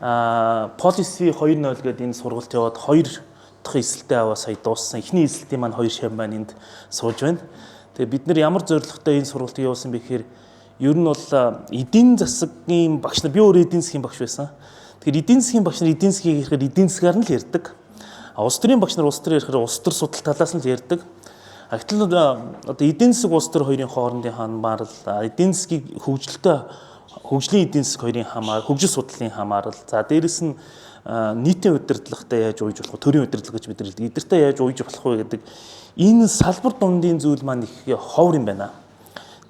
policy 2.0 гэдэг энэ сургалт яваад 2 дахь эсэлтээ аваа сая дууссан. Эхний эсэлтийн маань 2 шав маань энд сууж байна. Тэгээ бид нар ямар зорилготой энэ сургалтыг явуулсан бэ гэхээр ер нь бол эдийн засгийн багш нар би өөрөө эдийн засгийн багш байсан. Тэгэхээр эдийн засгийн багш нар эдийн засгийг ярихаар эдийн засгаар нь л ярьдаг. Улс төрийн багш нар улс төр ярихаар улс төр судал талаас нь л ярьдаг. Гэтэл одоо эдийн засаг улс төр хоёрын хоорондын хамаарал, эдийн засгийг хөгжлийн эдийн засаг хоёрын хамаарал, хөгжил судлалын хамаарал. За дээрэс нь нийтийн удирдлагатай яаж уйж болох вэ? Төрийн удирдлага гэж бид нэрлэдэг. Эдгээртэй яаж уйж болох вэ гэдэг энэ салбар дундын зүйл маань их ховор юм байна.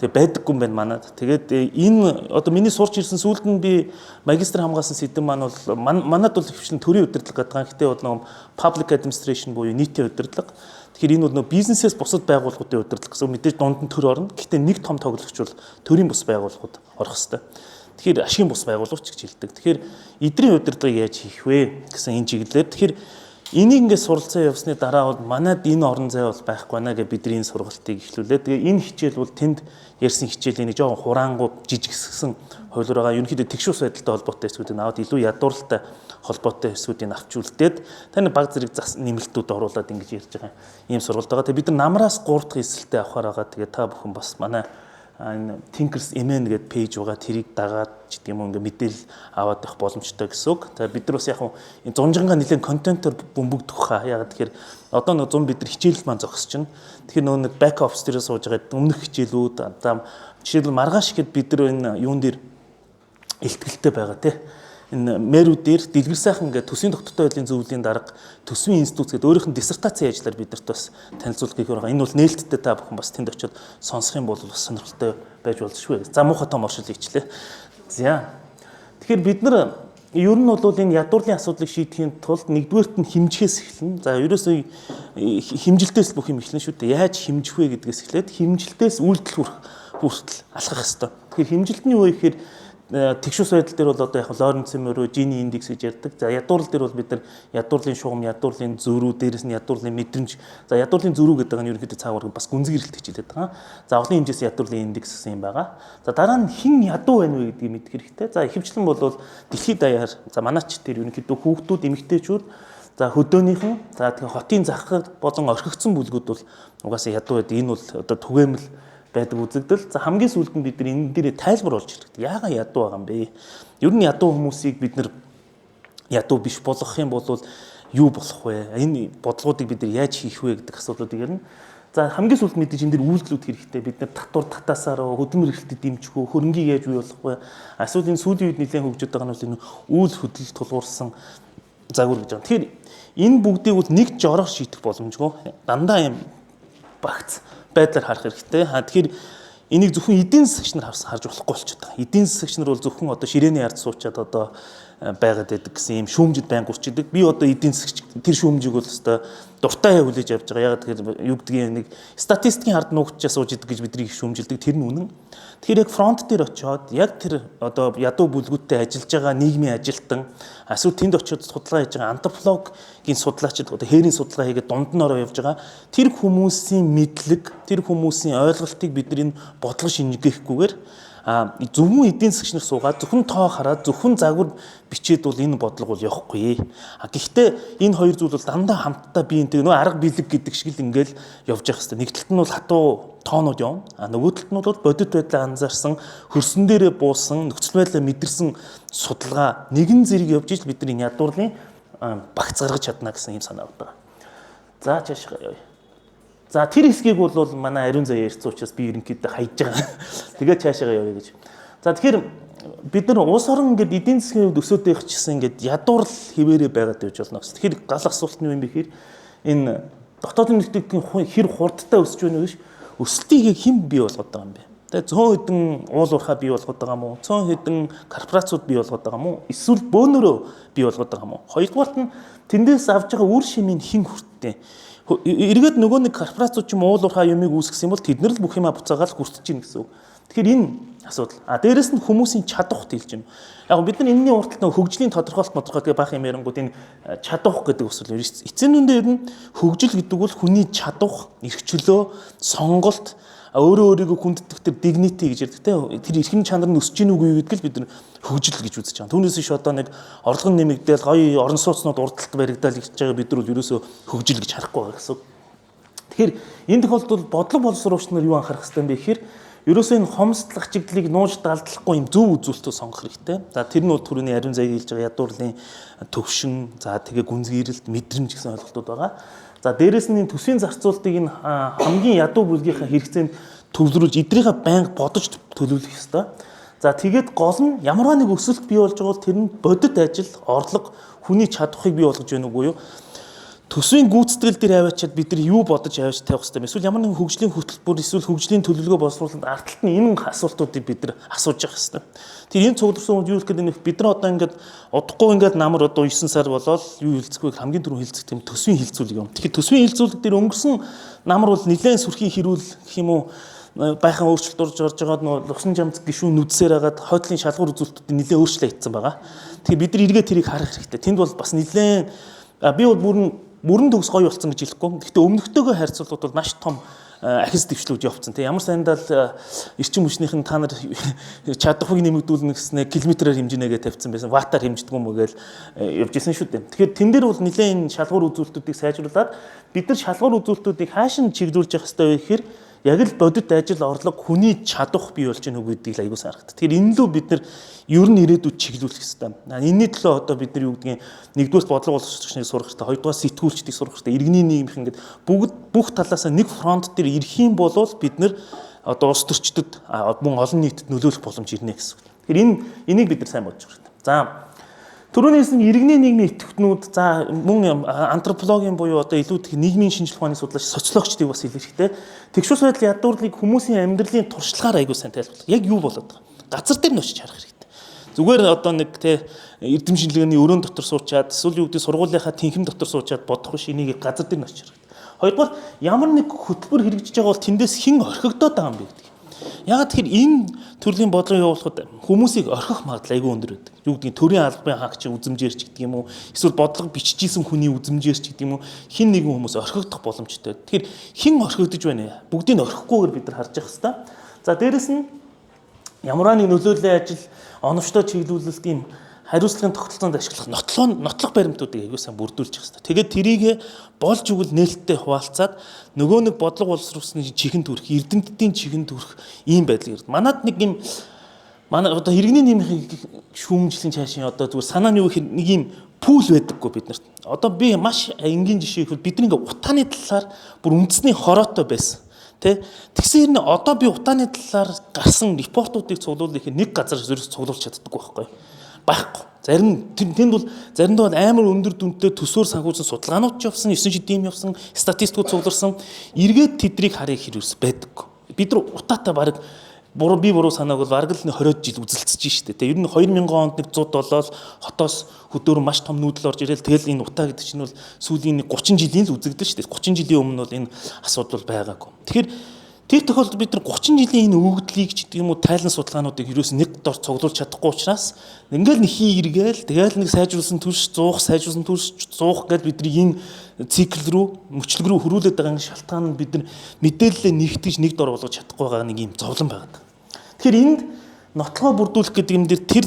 Тэгээ байдаггүй юм байна манад. Тэгээд энэ одоо миний сурч ирсэн сүүлд нь би магистр хамгаалсан сэдэв маань бол манад бол хвчлэн төрийн удирдлага гэдэг. Гэхдээ бол нэг public administration буюу нийтийн удирдлага. Тэгэхээр энэ бол нэг бизнесээс бусад байгууллагуудын удирдлага гэсэн мэдээж дунд нь төр орно. Гэхдээ нэг том тоглогч бол төрийн бус байгууллагууд орох хэвээр. Тэгэхээр ашигын бус байгууллагч гэж хэлдэг. Тэгэхээр эдрийн удирдлагыг яаж хийх вэ гэсэн энэ чиглэлээр. Тэгэхээр энийг ингээд суралцаа явсны дараа бол манад энэ орон зай бол байхгүй байна гэж бидний энэ сургалтыг эхлүүлээ. Тэгээ энэ хичээл бол тэнд ярьсан хичээлийн нэг жоохон хураангууд жижигсгсэн хуулиар байгаа. Ерөнхийдөө тэгш ус байдалтай холбоотой хэсгүүдийг аваад илүү ядуурлалтай холбоотой хэсгүүдийг авч үлдээд таны баг зэрэг зас нэмэлтүүд оруулаад ингэж ярьж байгаа ийм сургалт байгаа. Тэгээ бид нар намраас 3 дахь эсэлтээ авахаар байгаа. Тэгээ та бүхэн бас манай энэ Thinkers MN гэдэг пэйж байгаа тэрийг дагаад ч гэдэг юм ингээ мэдээлэл аваад явах боломжтой гэсэн үг. За бид нар бас яг энэ зунжангаа нэлээд контентоор бөмбөгдөх хаа. Яг тэгэхээр одоо нэг 100 бид нар хичээл маань зогсож байна. Тэгэхээр нөгөө нэг back office дээр сууж байгаа өмнөх хичээлүүд за жишээлбэл маргааш ихэд бид нар энэ юун дээр илтгэлтэй байгаа тий. Энэ мэрүүдээр дэлгэр сайхан ингээд төсвийн тогтвортой байдлын зөвлөлийн дарга төсвийн институт гэдэг өөрийнх нь диссертацийн ажиллаар бидэрт бас танилцуулгыг байгаа. Энэ бол нээлттэй та бүхэн бас тэнд очиод сонсох юм бол бас сонирхолтой байж болзошгүй. За муухай том оршил хийчлээ. За. Тэгэхээр бид нар ер нь бол энэ ядуурлын асуудлыг шийдэхийн тулд нэгдүгээрт нь хэмжихээс эхэлнэ. За ерөөсөө хэмжилтээс бүх юм эхэлнэ шүү дээ. Яаж хэмжих вэ гэдгээс эхлээд хэмжилтээс үйлдэл хүртэл алхах хэрэгтэй. Тэгэхээр хэмжилт нь юу вэ гэхээр тэгш ус байдал дээр бол одоо яг Лоренц мөрөө Жини индекс гэж ярьдаг. За ядуурлал дээр бол бид нар ядуурлын шугам, ядуурлын зөрүү, дээрэс нь ядуурлын мэдрэмж. За ядуурлын зөрүү гэдэг нь ерөнхийдөө цаагаар бас гүнзгий эрэлт хичээлээд байгаа. За олон хэмжээс ядуурлын индекс гэсэн юм байгаа. За дараа нь хэн ядуу байна вэ гэдгийг мэдэх хэрэгтэй. За ихэвчлэн бол дэлхийд даяар за манайч дээр ерөнхийдөө хүүхдүүд, эмэгтэйчүүд за хөдөөнийхэн за тэгээ хотын захад болон орхигдсон бүлгүүд бол угаасаа ядуу байдаг. Энэ бол одоо түгээмэл байдаг үзэгдэл. За хамгийн сүүлд нь бид нар энэ дээрээ тайлбар олж хэрэгтэй. Яагаад ядуу байгаа юм бэ? Ер нь ядуу хүмүүсийг бид нар ядуу биш болгох юм бол юу болох вэ? Энэ бодлогуудыг бид нар яаж хийх вэ гэдэг асуудлуудыг ярина. За хамгийн сүүлд мэдээж энэ дэр үйлдэлүүд хэрэгтэй. Бид нар татвар татаасаар хөдөлмөр эрхлэлтэд дэмжих үү, хөрөнгийг яаж бий болох вэ? Асуудал энэ сүүлийн үед нэлээд хөгжиж байгаа нь бол энэ үйл хөдлөлт тулгуурсан загвар гэж байгаа. Тэгэхээр энэ бүгдийг бол нэг жороор шийдэх боломжгүй. Дандаа юм багц байдлаар харах хэрэгтэй. Тэгэхээр энийг зөвхөн эдийн засагч нар харж болохгүй болчиход байгаа. Эдийн засагч нар бол зөвхөн одоо ширээний ард суучаад одоо байгаад байдаг гэсэн юм шүүмжид байн гурчдаг. Би одоо эдийн засагч тэр шүүмжийг бол өстой дуртай хүлээж авч байгаа. Яг тэгэхээр юу гэдгийг нэг статистикийн ард нуугчаа сууж идэг гэж бидний шүүмжилдэг. Тэр нь үнэн. Тэгэхээр яг фронт дээр очиод яг тэр одоо ядуу бүлгүүдтэй ажиллаж байгаа нийгмийн ажилтан эсвэл тэнд очиод судалгаа хийж байгаа антропологийн судлаачид одоо хээрийн судалгаа хийгээд дунд нь ороо явж байгаа тэр хүмүүсийн мэдлэг, тэр хүмүүсийн ойлголтыг бид нар энэ бодлого шинжгээхгүйгээр зөвхөн эдийн засагч нар суугаад зөвхөн тоо хараад зөвхөн загвар бичээд бол энэ бодлого бол явахгүй. Гэхдээ энэ хоёр зүйл бол дандаа хамтдаа биентэй нөө арга билег гэдэг шиг л ингээл явж явах хэрэгтэй. Нэг талд нь бол хатуу тоонууд явна. Нөгөө талд нь бол бодит байдлаа анзаарсан, хөрсөн дээрээ буусан, нөхцөл байдлаа мэдэрсэн судалгаа нэгэн зэрэг явж иж бидний ядуурлын багц гаргаж чадна гэсэн юм санаа байна. За чаашаа явъя. За тэр хэсгийг бол манай ариун заяа ярьсан учраас би ерөнхийдөө хайж байгаа. Тэгээд цаашаа явъя гэж. За тэгэхээр бид нар улс орон ингээд эдийн засгийн хувьд өсөөд байх гэсэн ингээд ядуурл хിവэрэ байгаад байж болно гэсэн. Тэгэхээр гал асуулт нь юу юм бэ гэхээр энэ дотоодын нөхцөлийн хэр хурдтай өсөж байна вэ гэж өсөлтийг хэн бий болгоод байгаа юм бэ? Тэгээд цөөн хэдэн уул уурхай бий болгоод байгаа юм уу? Цөөн хэдэн корпорациуд бий болгоод байгаа юм уу? Эсвэл бөөнөрөө бий болгоод байгаа юм уу? Хоёрдугаарт нь тэндээс авж байгаа үр шимийн хэн хүрттэй? Эргээд нөгөө нэг корпорациуд ч юм уул уурхай юмыг үүсгэсэн бол тэд нар л бүх юмаа буцаагаал хүртэж гин гэсэн үг. Тэгэхээр энэ асуудал. Дээрэс нь хүмүүсийн чадварт хэлж юм. Яг бид нар энэний урталт нөгөө хөгжлийн тодорхойлт гэх баах юм ярингууд энэ чадвар гэдэг өсвөл эцсийн үндэ ер нь хөгжил гэдэг бол хүний чадвар, эрх чөлөө, сонголт өөрөө өөрийгөө хүнддэг тэр dignity гэж ярьдаг те. Тэр эрхэм чанар нь өсөж гин үгүй гэдг л бид нар хөгжил гэж үзэж байгаа. Түүнээс иш одоо нэг орлогон нэмэгдээл гоё орон сууцнууд урдталт баригдал гэж байгаа бид нар бол ерөөсөө хөгжил гэж харахгүй байгаа гэсэн. Тэгэхээр энэ тохиолдолд бодлого боловсруулагч нар юу анхаарах хэрэгтэй юм бэ гэхээр ерөөсөө энэ хомсдлох чиглэлийг нууж далдлахгүй юм зөв үзүүлэлтөө сонгох хэрэгтэй. За тэр нь бол түрүүний ариун зайг хэлж байгаа ядуурлын төвшин, за тэгээ гүнзгийрэлт, мэдрэмж гэсэн ойлголтууд байгаа. За дээрэс нь энэ төсвийн зарцуулалтыг энэ хамгийн ядуу бүлгийнхаа хэрэгцээнд төвлөрүүлж эдрийнхээ байнга бодож төлөвлөх ёстой. За тэгээд гол нь ямарваа нэг өсөлт бий болж байгаа бол тэр нь бодит ажил, орлого, хүний чадварыг бий болгож байна уу юу? Төсвийн гүйцэтгэл дээр аваачаад бид нар юу бодож аваач тавих хэрэгтэй юм. Эсвэл ямар нэгэн хөгжлийн хөтөлбөр эсвэл хөгжлийн төлөвлөгөө боловсруулалтад ардталт нь энэ асуултуудыг бид нар асууж явах хэрэгтэй. Тэгэхээр энэ цугларсан үед юу гэх гэдэг нь бид нар одоо ингээд удахгүй ингээд намар одоо 9 сар болоод юу хилцэх вэ хамгийн түрүүн хилцэх тийм төсвийн хилцүүлэг юм. Тэгэхээр төсвийн хилцүүлэг дээр өнгөрсөн намар бол нэлээд сүрхийн хэрүүл гэх юм уу байхан өөрчлөлт орж байгаа нь усан жамц гишүүн нүдсээр хагаад хойдлын шалгуур үзүүлэлтүүд нэлээд өөрчлөлт хийсэн байгаа. Тэгэхээр бид нар эргээ тэрийг харах хэрэгтэй. Тэнд бол бас нэлээд би бол бүрэн төгс гоё болсон гэж хэлэхгүй. Гэхдээ өмнөхтэйгөө харьцуулбал бол маш том ахис дэвшлүүд явцсан. Тэ ямар сандал эрчим хүчнийхэн та нар чадварыг нэмэгдүүлнэ гэснээр километрээр хэмжинэгээ тавьсан байсан. Ваттаар хэмждэг юм уу гээл явж исэн шүү дээ. Тэгэхээр тэн дээр бол нэлээд шалгуур үзүүлэлтүүдийг сайжруулад бид нар шалгуур үзүүлэлтүүдийг хаашин чиглүүлж явах хэрэгтэй вэ гэхээр яг л бодит ажил орлого хүний чадах бий болж гэнэ үгүй гэдгийг аягуулсан харагдав. Тэгэхээр энэ лөө бид нар ер нь ирээдүйд чиглүүлэх хэрэгтэй. Энэний төлөө одоо бид нар юу гэдгийг нэгдүгээр бодлого боловсруулагчныг сурах хэрэгтэй, хоёрдугаар сэтгүүлчдийг сурах хэрэгтэй, иргэний нийгмийнх ингээд бүх талаасаа нэг фронт дээр ирэх юм бол бид нар одоо улс төрчдөд мөн олон нийтэд нөлөөлөх боломж ирнэ гэсэн. Тэгэхээр энийг бид нар сайн бодож байгаа хэрэгтэй. За түрүүнээс нь иргэний нийгмийн идэвхтнүүд за мөн антропологийн буюу одоо илүү нийгмийн шинжилгээ ухааны судлаач социологчдыг бас хэлэх хэрэгтэй. Тэгшүүс байдал ядуурлыг хүмүүсийн амьдралын туршлагаар аягүй сайн тайлбарлах. Яг юу болоод байгаа? Газар дээр нь очиж харах хэрэгтэй. Зүгээр одоо нэг те эрдэм шинжилгээний өрөөнд дотор суучаад эсвэл юу гэдэг сургуулийнхаа тэнхэм дотор суучаад бодох биш энийг газар дээр нь очиж харах хэрэгтэй. Хоёрдугаар ямар нэг хөтөлбөр хэрэгжиж байгаа бол тэндээс хэн орхигдоод байгаа юм бэ гэдэг. Яагаад тэгэхээр энэ төрлийн бодлого явуулахад хүмүүсийг орхих магадлал айгүй өндөр байдаг. Юу гэдгийг төрийн албан хаагч үзэмжээрч гэдэг юм уу? Эсвэл бодлого биччихсэн хүний үзэмжээрч гэдэг юм уу? Хин нэгэн хүмүүс орхигдох боломжтой. Тэгэхээр хэн орхигдож байна вэ? Бүгдийг орхихгүйгээр бид нар харж явах хэрэгтэй. За дээрэс нь ямар нэг нөлөөллийн ажил, оновчтой чиглүүлэлт юм хариуцлагын тогтолцоонд ашиглах нотлох баримтуудыг аягүй сайн бүрдүүлж явах хэрэгтэй. Тэгээд тэрийг болж өгөл нээлттэй хуваалцаад нөгөө нэг бодлого боловсруулсны чихэнд хүрэх, эрдэмтдийн чихэнд хүрэх ийм байдал ирдэг. Манад нэг юм одоо иргэний нийгмийн шүүмжлэлийн цаашийн одоо зүгээр санааны юу гэхээр нэг юм пул байдаггүй бид нарт. Одоо би маш энгийн жишээ хэлбэл бидний ингээ утааны талаар бүр үндэсний хороотой байсан. Тэгсэн хэрнээ одоо би утааны талаар гарсан репортуудыг цуглуулах нэг газар зүрх цуглуулж чаддаггүй байхгүй. Байхгүй. Тэнд бол заримдаа амар өндөр дүнтэй төсөөр санхүүжсэн судалгаанууд ч явсан, 9 шидийн явсан, статистикууд цугларсан. Эргээд тэдрийг харах хэрэгс байдаг. Бид нар утаатай баг буруу санааг бол бараг л 20 жил үзэлцэж штэ. Ер нь 2000 онд нэг 100 болоод хотоос хөдөөр маш том нүүдэл орж ирэл тэгэл энэ утаа гэдэг чинь бол сүүлийн 30 жилийн л үзэгдэл штэ. 30 жилийн өмнө бол энэ асуудал байгаагүй. Тэгэхээр тэр тохиолдолд бид нар 30 жилийн энэ өгөгдлийг ч гэдэг юм уу тайлан судалгаануудыг ерөөс нэг дор цуглуулж чадахгүй учраас ингээл нэг хийгээл тэгэл нэг сайжруулсан төлс 100 сайжруулсан төлс 100 гэж бидний энэ цикл рүү мөчлөг рүү хөрүүлээд байгаа шалтгаан нь бид нар мэдээлэлээ нэгтгэж нэг дор болгож чадахгүй байгаа нэг юм зовлон байгаа. Тэгэхээр энд нотлогоо бүрдүүлэх гэдэг юм дээр тэр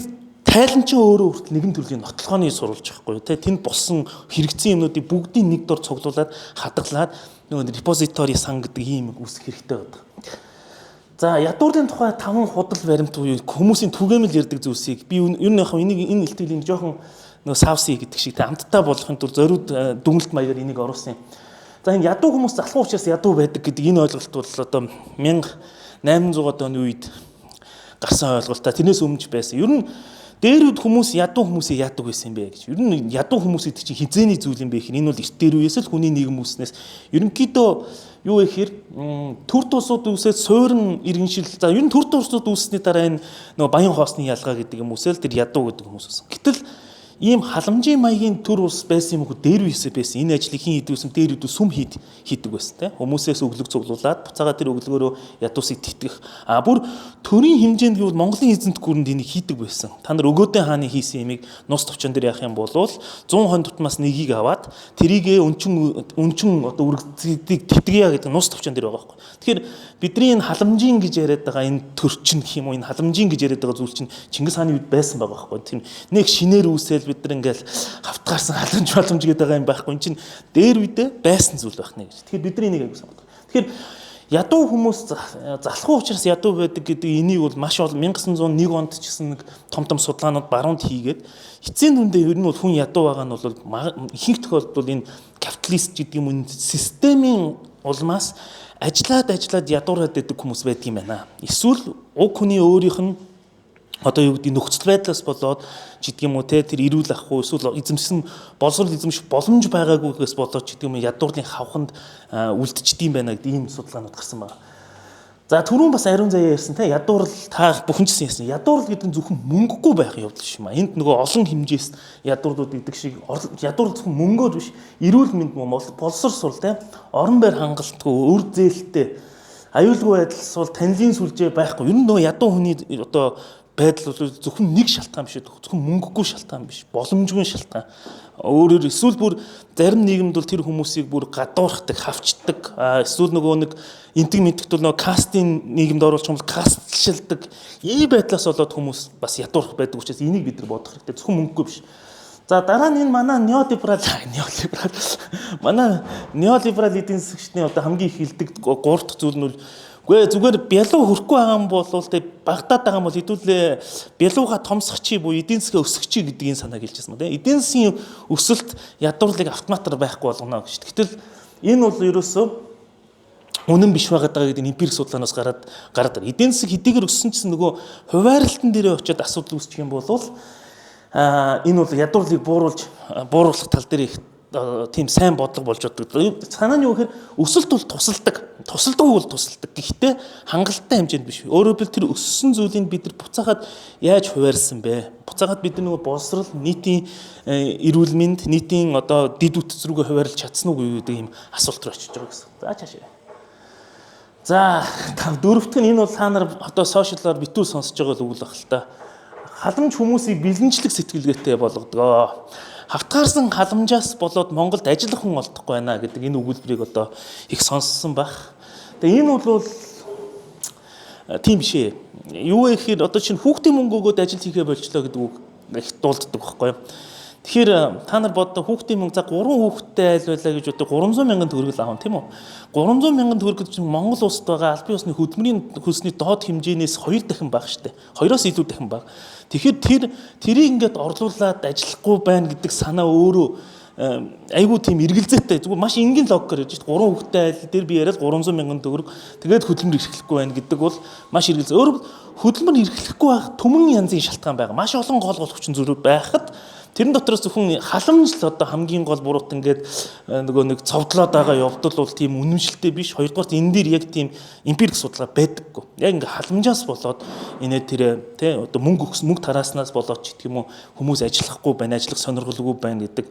тайлан чинь өөрөө хүртэл нэгэн төрлийн нотлогооны сурвалж байхгүй тий тэнд болсон хэрэгцээ юмнуудыг бүгдийг нэг дор цуглуулад хадгалаад нөгөө репозитори сан гэдэг ийм үүсэх хэрэгтэй байдаг. За ядуурлын тухай 5 худал баримт буюу хүмүүсийн түгээмэл ярддаг зүйлсийг би ер нь яг энэ илтгэлийн жоохон нөгөө савси гэдэг шиг амттай болохын тулд зориуд дүгнэлт маягаар энийг оруулсан юм. За энэ ядуу хүмүүс залхуу учраас ядуу байдаг гэдэг энэ ойлголт бол одоо 1800-аад оны үед гарсан ойлголт та тэрнээс өмнө байсан. Ер нь дээр үед хүмүүс ядуу хүмүүсийг яадаг байсан юм бэ гэж. Ер нь ядуу хүмүүс гэдэг чинь хизээний зүйл юм бэ гэхээр энэ бол эрт дээр үеэс л хүний нийгэм үүснээс ерөнхийдөө юу вэ гэхээр төр тусууд үүсээд суурин иргэншил за ер нь төр тусууд үүссний дараа энэ нөгөө баян хоосны ялгаа гэдэг юм үсэл тэр ядуу гэдэг хүмүүс байсан. Гэтэл ийм халамжийн маягийн төр ус байсан юм уу дээр үесээ байсан. Энэ ажлыг хэн хийдэг вэ? Дээр үдүү сүм хийдэг байсан те. Хүмүүсээс өглөг цуглуулад буцаага тэр өглөгөөрөө ядуусыг тэтгэх. Бүр төрийн хэмжээнд гэвэл Монголын эзэнт гүрэнд энийг хийдэг байсан. Та нар Өгөөдөө хааны хийсэн ямиг нус товчон дээр яах юм бол 100 хон тутмаас нэгийг аваад тэрийгэ өнчин одоо үргэлжлэлийг тэтгэя гэдэг нус товчон дээр байгаа байхгүй. Тэгэхээр бидний энэ халамжийн гэж яриад байгаа энэ төрчин гэх юм уу энэ халамжийн гэж яриад байгаа зүйл чинь Чингис хааны үед байсан байгаа байхгүй. Тийм нэг шинээр үүсэл бид нар ингээл хавтгаарсан халамж гэдэг байгаа юм байхгүй. Энд чинь дээр үедээ байсан зүйл байх нэ гэж. Тэгэхээр бидний энийг аягүй санагдав. Тэгэхээр ядуу хүмүүс залхуу учраас ядуу байдаг гэдэг энийг бол маш олон 1901 онд ч гэсэн нэг том судалгаанууд баруунд хийгээд эцсийн дүндээ ер нь бол хүн ядуу байгаа нь бол ихэнх тохиолдолд энэ капиталист гэдэг юм энэ системийн улмаас ажиллаад ядуураад байдаг хүмүүс байдаг юм байна. Эсвэл уг хүний өөрийнх нь одоо юу гэдэг нөхцөл байдлаас болоод ч гэдэг юм уу те тэр ирүүл ахгүй эсвэл эзэмшсэн боловсрол эзэмших боломж байгаагүйгээс болоод ч гэдэг юм ядуурлын хавханд үлдчихдээ байна гэдэг ийм судалгаанууд гарсан байна. За түрүүн бас ариун заяа ярьсан те ядуурл та бүхэн ч ярьсан. Ядуурл гэдэг нь зөвхөн мөнгөгүй байх явдал биш юм а. Энд нөгөө олон хэмжээс ядуурлууд гэдэг шиг ядуурл зөвхөн мөнгөөр биш эрүүл мэнд боловсрол сул те орон байр хангалтгүй өр зээлтэй аюулгүй байдал сул танилын сүлжээ байхгүй. Ер нь нөгөө ядуу хүний одоо байдал бол зөвхөн нэг шалтгаан биш зөвхөн мөнгөгүй шалтгаан биш боломжгүй шалтгаан. Өөрөөр эсвэл бүр зарим нийгэмд бол тэр хүмүүсийг бүр гадуурхдаг, хавчдаг, эсвэл нөгөө нэг энтэг мэдгт бол нөгөө кастын нийгэмд оруулах юм бол кастшилдаг ийм байдлаас болоод хүмүүс бас ядуурх байдаг учраас энийг бид нар бодох хэрэгтэй. Зөвхөн мөнгөгүй биш. За дараа нь энэ манай неолиберал эдийн засгийн одоо хамгийн их хилдэг 3 дахь зүйл нь үгүй зүгээр бялуу хөрөхгүй байгаа юм бол тэг багтаад байгаа юм бол хэдүүлээ бялууга томсгочи буюу эдийн засгийн өсгөчи гэдэг энэ санааг хэлжсэн мөн. Эдийн засгийн өсөлт ядуурлыг автоматар байхгүй болгоно гэж. Гэтэл энэ бол ерөөсөө үнэн биш байгаад байгаа гэдэг эмпирик судалгаанаас гараад эдийн засаг хэдийгээр өссөн ч гэсэн нөгөө хуваарлалтын дээр очиод асуудал үүсчих юм бол энэ бол ядуурлыг бууруулах тал дээр их тийм сайн бодлого болж байгаа. Санаа нь юу гэхээр өсөлт бол тусалдаг. Гэхдээ хангалттай хэмжээнд биш. Өөрөөр хэлбэл тэр өссөн зүйлийг бид нар буцаагаад яаж хуваарлсан бэ? Буцаагаад бид нар нөгөө боловсрол, нийтийн эрүүл мэнд, нийтийн одоо дид үтц рүүгээ хуваарлж чадсан уу гэдэг ийм асуулт руу очиж байгаа гэсэн. За цаашаа. За дөрөвт нь энэ бол та нар одоо сошиалаар битүү сонсож байгаа л үгэл баг л та. Халамж хүмүүсийг бэлэнчлэх сэтгэлгээтэй болгодог. Хавтгаарсан халамжаас болоод Монголд ажиллах хүн олдохгүй байна гэдэг энэ өгүүлбэрийг одоо их сонссон баг. Тэгээ энэ бол тийм биш ээ. Юу вэ гэхээр одоо чинь хүүхдийн мөнгө өгөөд ажил хийхээ болчлоо гэдэг үг их дуулддаг байхгүй юу? Тэгэхээр та нар бодоо хүүхдийн мөнгө за 3 хүүхэдтэй айл байлаа гэж одоо 300 мянган төгрөг л аав тийм үү? 300 мянган төгрөг чинь Монгол улсад байгаа албан ёсны хөдөлмөрийн хөлсний доод хэмжээнээс 2 дахин бага штэ. 2-оос илүү дахин бага. Тэгэхээр тэрийг ингээд орлуулад ажиллахгүй байна гэдэг санаа өөрөө айгүй тийм эргэлзээтэй зүгээр маш энгийн логикоор ярьж шүү дээ 3 хүүхэдтэй айл дээр би яриад 300 мянган төгрөг тэгээд хөдөлмөр эрхлэхгүй байна гэдэг бол маш эргэлзээ. Өөрөөр хөдөлмөр эрхлэхгүй байх түмэн янзын шалтгаан байгаа. Маш олон гол хүчин зүйлүүд байхад тэрэн дотроос зөвхөн халамж л одоо хамгийн гол буруут ингээд нөгөө нэг цовдлоод байгаа явдал бол тийм үнэмшилтэй биш. Хоёрдугаар энэ дээр яг тийм эмпирик судалгаа байдаггүй. Яг ингээд халамжаас болоод энэ тэр тий одоо мөнгө тарааснаас болоод ч гэх юм уу хүмүүс ажиллахгүй байна, ажиллах сонирхолгүй байна гэдэг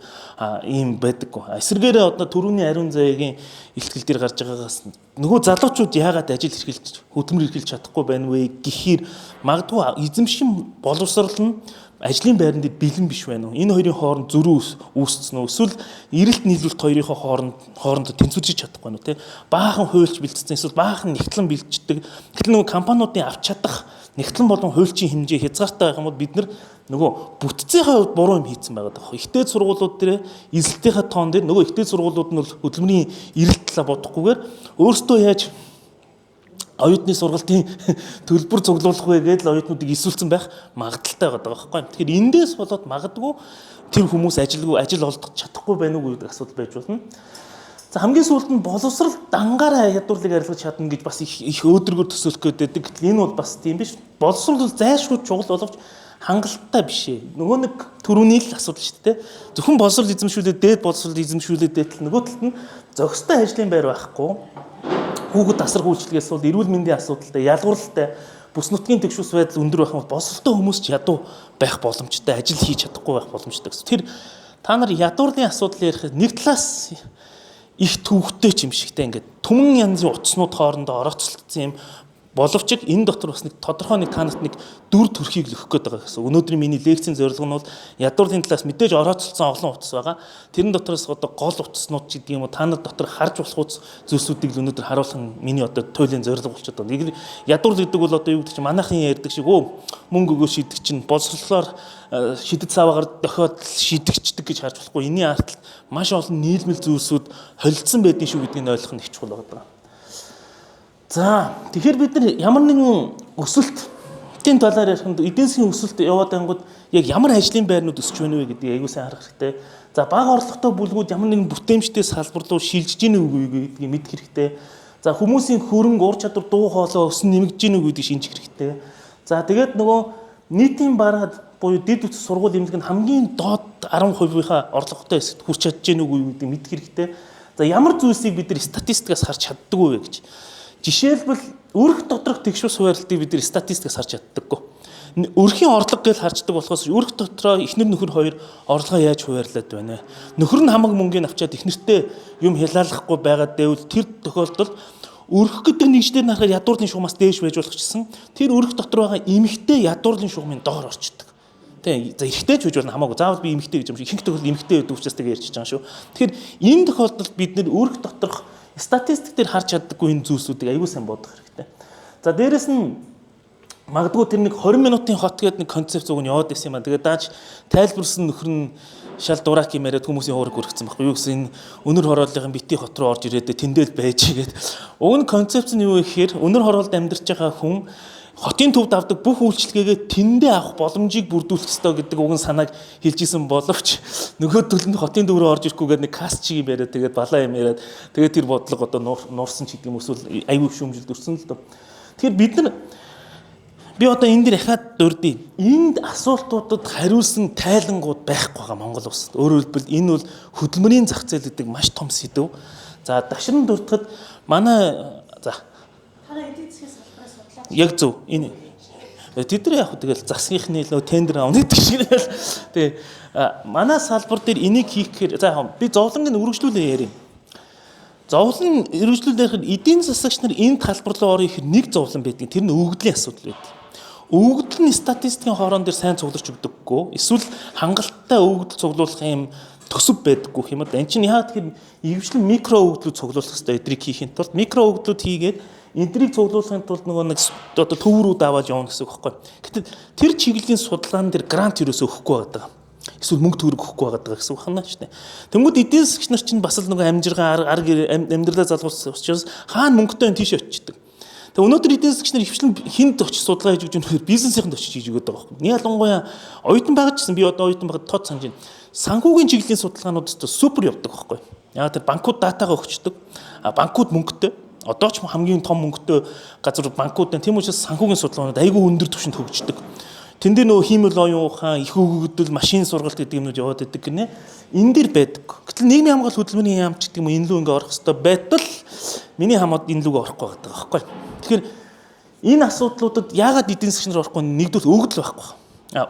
ийм байдаггүй. Эсвэргээрээ одоо түрүүний ариун заяагийн ихтгэл дээр гарч байгаагаас нөгөө залуучууд яагаад ажил эрхэлж хөдөлмөр эрхэлж чадахгүй байна вэ гэхээр магадгүй эзэмшин боловсрол нь ажлын байран дээр бэлэн биш байна уу? Энэ хоёрын хооронд зөрүү үүссэн үү? Эсвэл эрэлт нийлүүлэлт хоёрын хоорондоо тэнцвэржиж чадахгүй байна уу? Тэ баахан хуульч бэлдсэн эсвэл баахан нэгтлэн бэлдчихдэг. Гэтэл нөгөө компаниудын авч чадах нэгтлэн болон хуульчийн хэмжээ хязгаартай байх юм бол бид нөгөө бүтцийнхээ хувьд буруу юм хийцэн байгаа даа. Ихтэй сургуулиуд дээр эзэлтийнхээ тоон дээр нөгөө ихтэй сургуулиуд нь бол хөдөлмөрийн эрэлт талаа бодохгүйгээр өөрсдөө яаж оюутны сургалтын төлбөр цуглуулах вэ гэдэл оюутнуудыг эсвэлцэн байх магадaltaй байгаа байхгүй юм. Тэгэхээр эндээс болоод магадгүй тэр хүмүүс ажил олдох чадахгүй байна уу гэдэг асуудал байж болно. За хамгийн сүүлд нь боловсрал дангаараа ядуурлыг арилгаж чадна гэж бас их өөдрөгөөр төсөөлөх гээд байдаг. Гэтэл энэ бол бас тийм биш. Боловсрал бол зайлшгүй чухал боловч хангалттай биш ээ. Нөгөө нэг төрөний л асуудал шүү дээ. Зөвхөн боловсрал эзэмшүүлээд дээд боловсрал эзэмшүүлээд дээтэл нөгөө талд нь зохистой ажлын байр байхгүй. Хүүхэд асар үйлчлэгээс бол эрүүл мэндийн асуудалтай, ялгуурлалтай бүс нутгийн тэгшүүс байдал өндөр байх юм бол боловсролтой хүмүүс ч ядуу байх боломжтой, ажил хийж чадахгүй байх боломжтой гэсэн. Тэр та нар ядуурлын асуудал ярих нэг талаас их төвөгтэй ч юм шигтэй ингээд түмэн янзын утаснууд хоорондоо орооцолцсон юм боловч энэ дотор бас нэг тодорхой нэг та нарт нэг дүр төрхийг л өгөх гээд байгаа гэсэн. Өнөөдрийн миний лекцийн зорилго нь бол ядуурлын талаас мэдээж орооцолцсон олон утас байгаа. Тэрэн дотроос одоо гол утаснууд ч гэдэг юм уу та нар дотор харж болох зүйлсүүдийг л өнөөдөр харуулсан миний одоо туйлын зорилго болчиход байна. Нэг ядуур гэдэг бол одоо юу гэдэг чинь манайхын ярьдаг шиг мөнгө өгөө шийдэг чинь боловсрлоор шидэт саваагаар дохиод шийдэгчдэг гэж харж болохгүй. Энийн ардтал маш олон нийлмэл зүйлсүүд холилдсон байдгийн шүү гэдгийг ойлгох нь их чухал байна. За тэгэхээр бид нар ямар нэгэн өсөлтийн талаар ярих нь эдийн засгийн өсөлт яваад ангууд яг ямар ажлын байрнууд өсөж байна вэ гэдгийг аягүй сайн харах хэрэгтэй. За бага орлоготой бүлгүүд ямар нэгэн бүтээмжтэй салбар руу шилжиж гин үгүй гэдгийг мэдэх хэрэгтэй. За хүмүүсийн хөрөнгө ур чадвар дуу хоолой өснө нэмэгдэж гин үгүй гэдгийг шинжих хэрэгтэй. За тэгээд нөгөө нийтийн бараад буюу дэд үтс сургууль эмнэлэг нь хамгийн доод 10%-ийнхаа орлоготой хэсэгт хүрч чадж гин үгүй гэдгийг мэдэх хэрэгтэй. За ямар зүйлсийг бид нар статистикаас харж чаддаг вэ гэж. Жишээлбэл өрх доторх тэгшүүс хуваарлтыг бид нар статистикаас харж чаддаггүй. Өрхийн орлого гэж харждаг болохоос өрх дотроо эхнэр нөхөр хоёр орлогоо яаж хуваарлаад байна вэ? Нөхөр нь хамаг мөнгөний авчаад эхнэртэй юм хязгаарлахгүй байгаад дэвэл тэр тохиолдолд өрх гэдэг нэгжлэр нарахаар ядуурлын шугамаас дээш байж болох гэсэн тэр өрх дотор байгаа эмэгтэй ядуурлын шугамын доор орчдөг. Тэ за эрэгтэй ч байж болно хамаагүй. Заавал би эмэгтэй гэж юм шиг ихэнх тохиолдолд эмэгтэй байдаг учраас тэгээ ярьж байгаа шүү. Тэгэхээр энэ тохиолдолд бид нэр өрх доторх статистик дээр харж чаддаггүй энэ зүйлсүүдийг аягүй сайн бодох хэрэгтэй. За дээрэс нь магадгүй тэр нэг 20 минутын хот гэдэг нэг концепт зүг нь яваад байсан юм аа. Тэгээд дааж тайлбарсан нөхөр нь шал дурак юм яриад хүмүүсийн хуураг хүргэсэн байхгүй юу гэсэн энэ өнөр хорооллын бити хот руу орж ирээд тэндэл байж игээд уг нь концепц нь юу гэхээр өнөр хороолд амьдарч байгаа хүн хотын төвд авдаг бүх үйлчлэгээгээ тэндээ авах боломжийг бүрдүүлэх ёстой гэдэг уг нь санааг хэлжсэн боловч нөгөө төлөнд хотын төв рүү орж ирэхгүйгээр нэг каст чиг юм яриад тэгээд балаа юм яриад тэгээд тэр бодлого одоо нуурсан ч гэдэг юм эсвэл аюу шүүмжилд өрсөн л дөө. Тэгэхээр бид нар би одоо энэ дэр ахаад дурдъя. Энд асуултуудад хариулсан тайлангууд байхгүй байгаа Монгол улсад. Өөрөөр хэлбэл энэ бол хөдөлмөрийн зах зээл гэдэг маш том сэдв. За дашран дурдахад манай за эдийн засгийн салбараас судлаа. Яг зөв. Энэ тэд нар яг тэгэл засгийнхны нөө тендер авах гэдэг шиг л тий. Манай салбар дээр энийг хийх гэхээр за би зовлонгийн үргэлжлүүлээ ярив. Зовлон үргэлжлүүлэх эдийн засагч нар энэ талбар руу орох их нэг зовлон байдаг. Тэр нь өгөгдлийн асуудал байдаг. Өгөгдөл нь статистикийн хоороон дээр сайн цугларч өгдөггүй. Эсвэл хангалттай өгөгдөл цуглуулах юм төсөв байдаггүй юм да. Энд чинь яагаад тэгэхээр ихэвчлэн микро өгөгдлүүд цуглуулах хэрэгтэй эдрийг хийхин тулд микро өгөгдлүүд хийгээд эдрийг цуглуулахын тулд нөгөө нэг одоо төв рүү даваад явна гэсэн үг байхгүй. Гэтэл тэр чиглэлийн судалгаан дээр грант ерөөсөө өгөхгүй байдаг. Эсвэл мөнгө төгрөг өгөхгүй байгаа гэсэн үг хана шүү дээ. Тэнгүүд эдийн засгч нар чинь бас л нөгөө амжиргаан амьдралаа залгуулсан учраас хаана мөнгөтэй тийш очиж. Тэгээ өнөөдөр эдийн засгч нар ихвчлэн хинд очиж судалгаа хийж өгч байгаа бизнесийнхэнд очиж хийж өгöd байгаа байхгүй. Ялангуяа оюутан байгаагчсан би одоо оюутан байгаад тод санаж байна. Санхүүгийн чиглэлийн судалгаанууд өстө супер явдаг байхгүй. Яг тэр банкуд датагаа өгчдөг. Банкуд мөнгөтэй. Одоо ч хамгийн том мөнгөтэй газар банкуд байна. Тийм учраас санхүүгийн судалгаанууд айгүй өндөр түвшинд хөгждөг. Тэн дээр нөгөө хиймэл оюун ухаан, их өгөгдөл, машин сургалт гэдэг юмнууд яваад байдаг гинэ. Энэ дэр байдаг. Гэтэл нийгмийн хамгаалалт хөдөлмөрийн яамч гэдэг юм энэ лүү ингээ орох хэвээр байтал миний хамаад энэ лүүг орохгүй байгаа байхгүй. Тэгэхээр энэ асуудлуудад яагаад эдийн засгч нар орохгүй нэгдүгээр өгөгдөл байхгүй.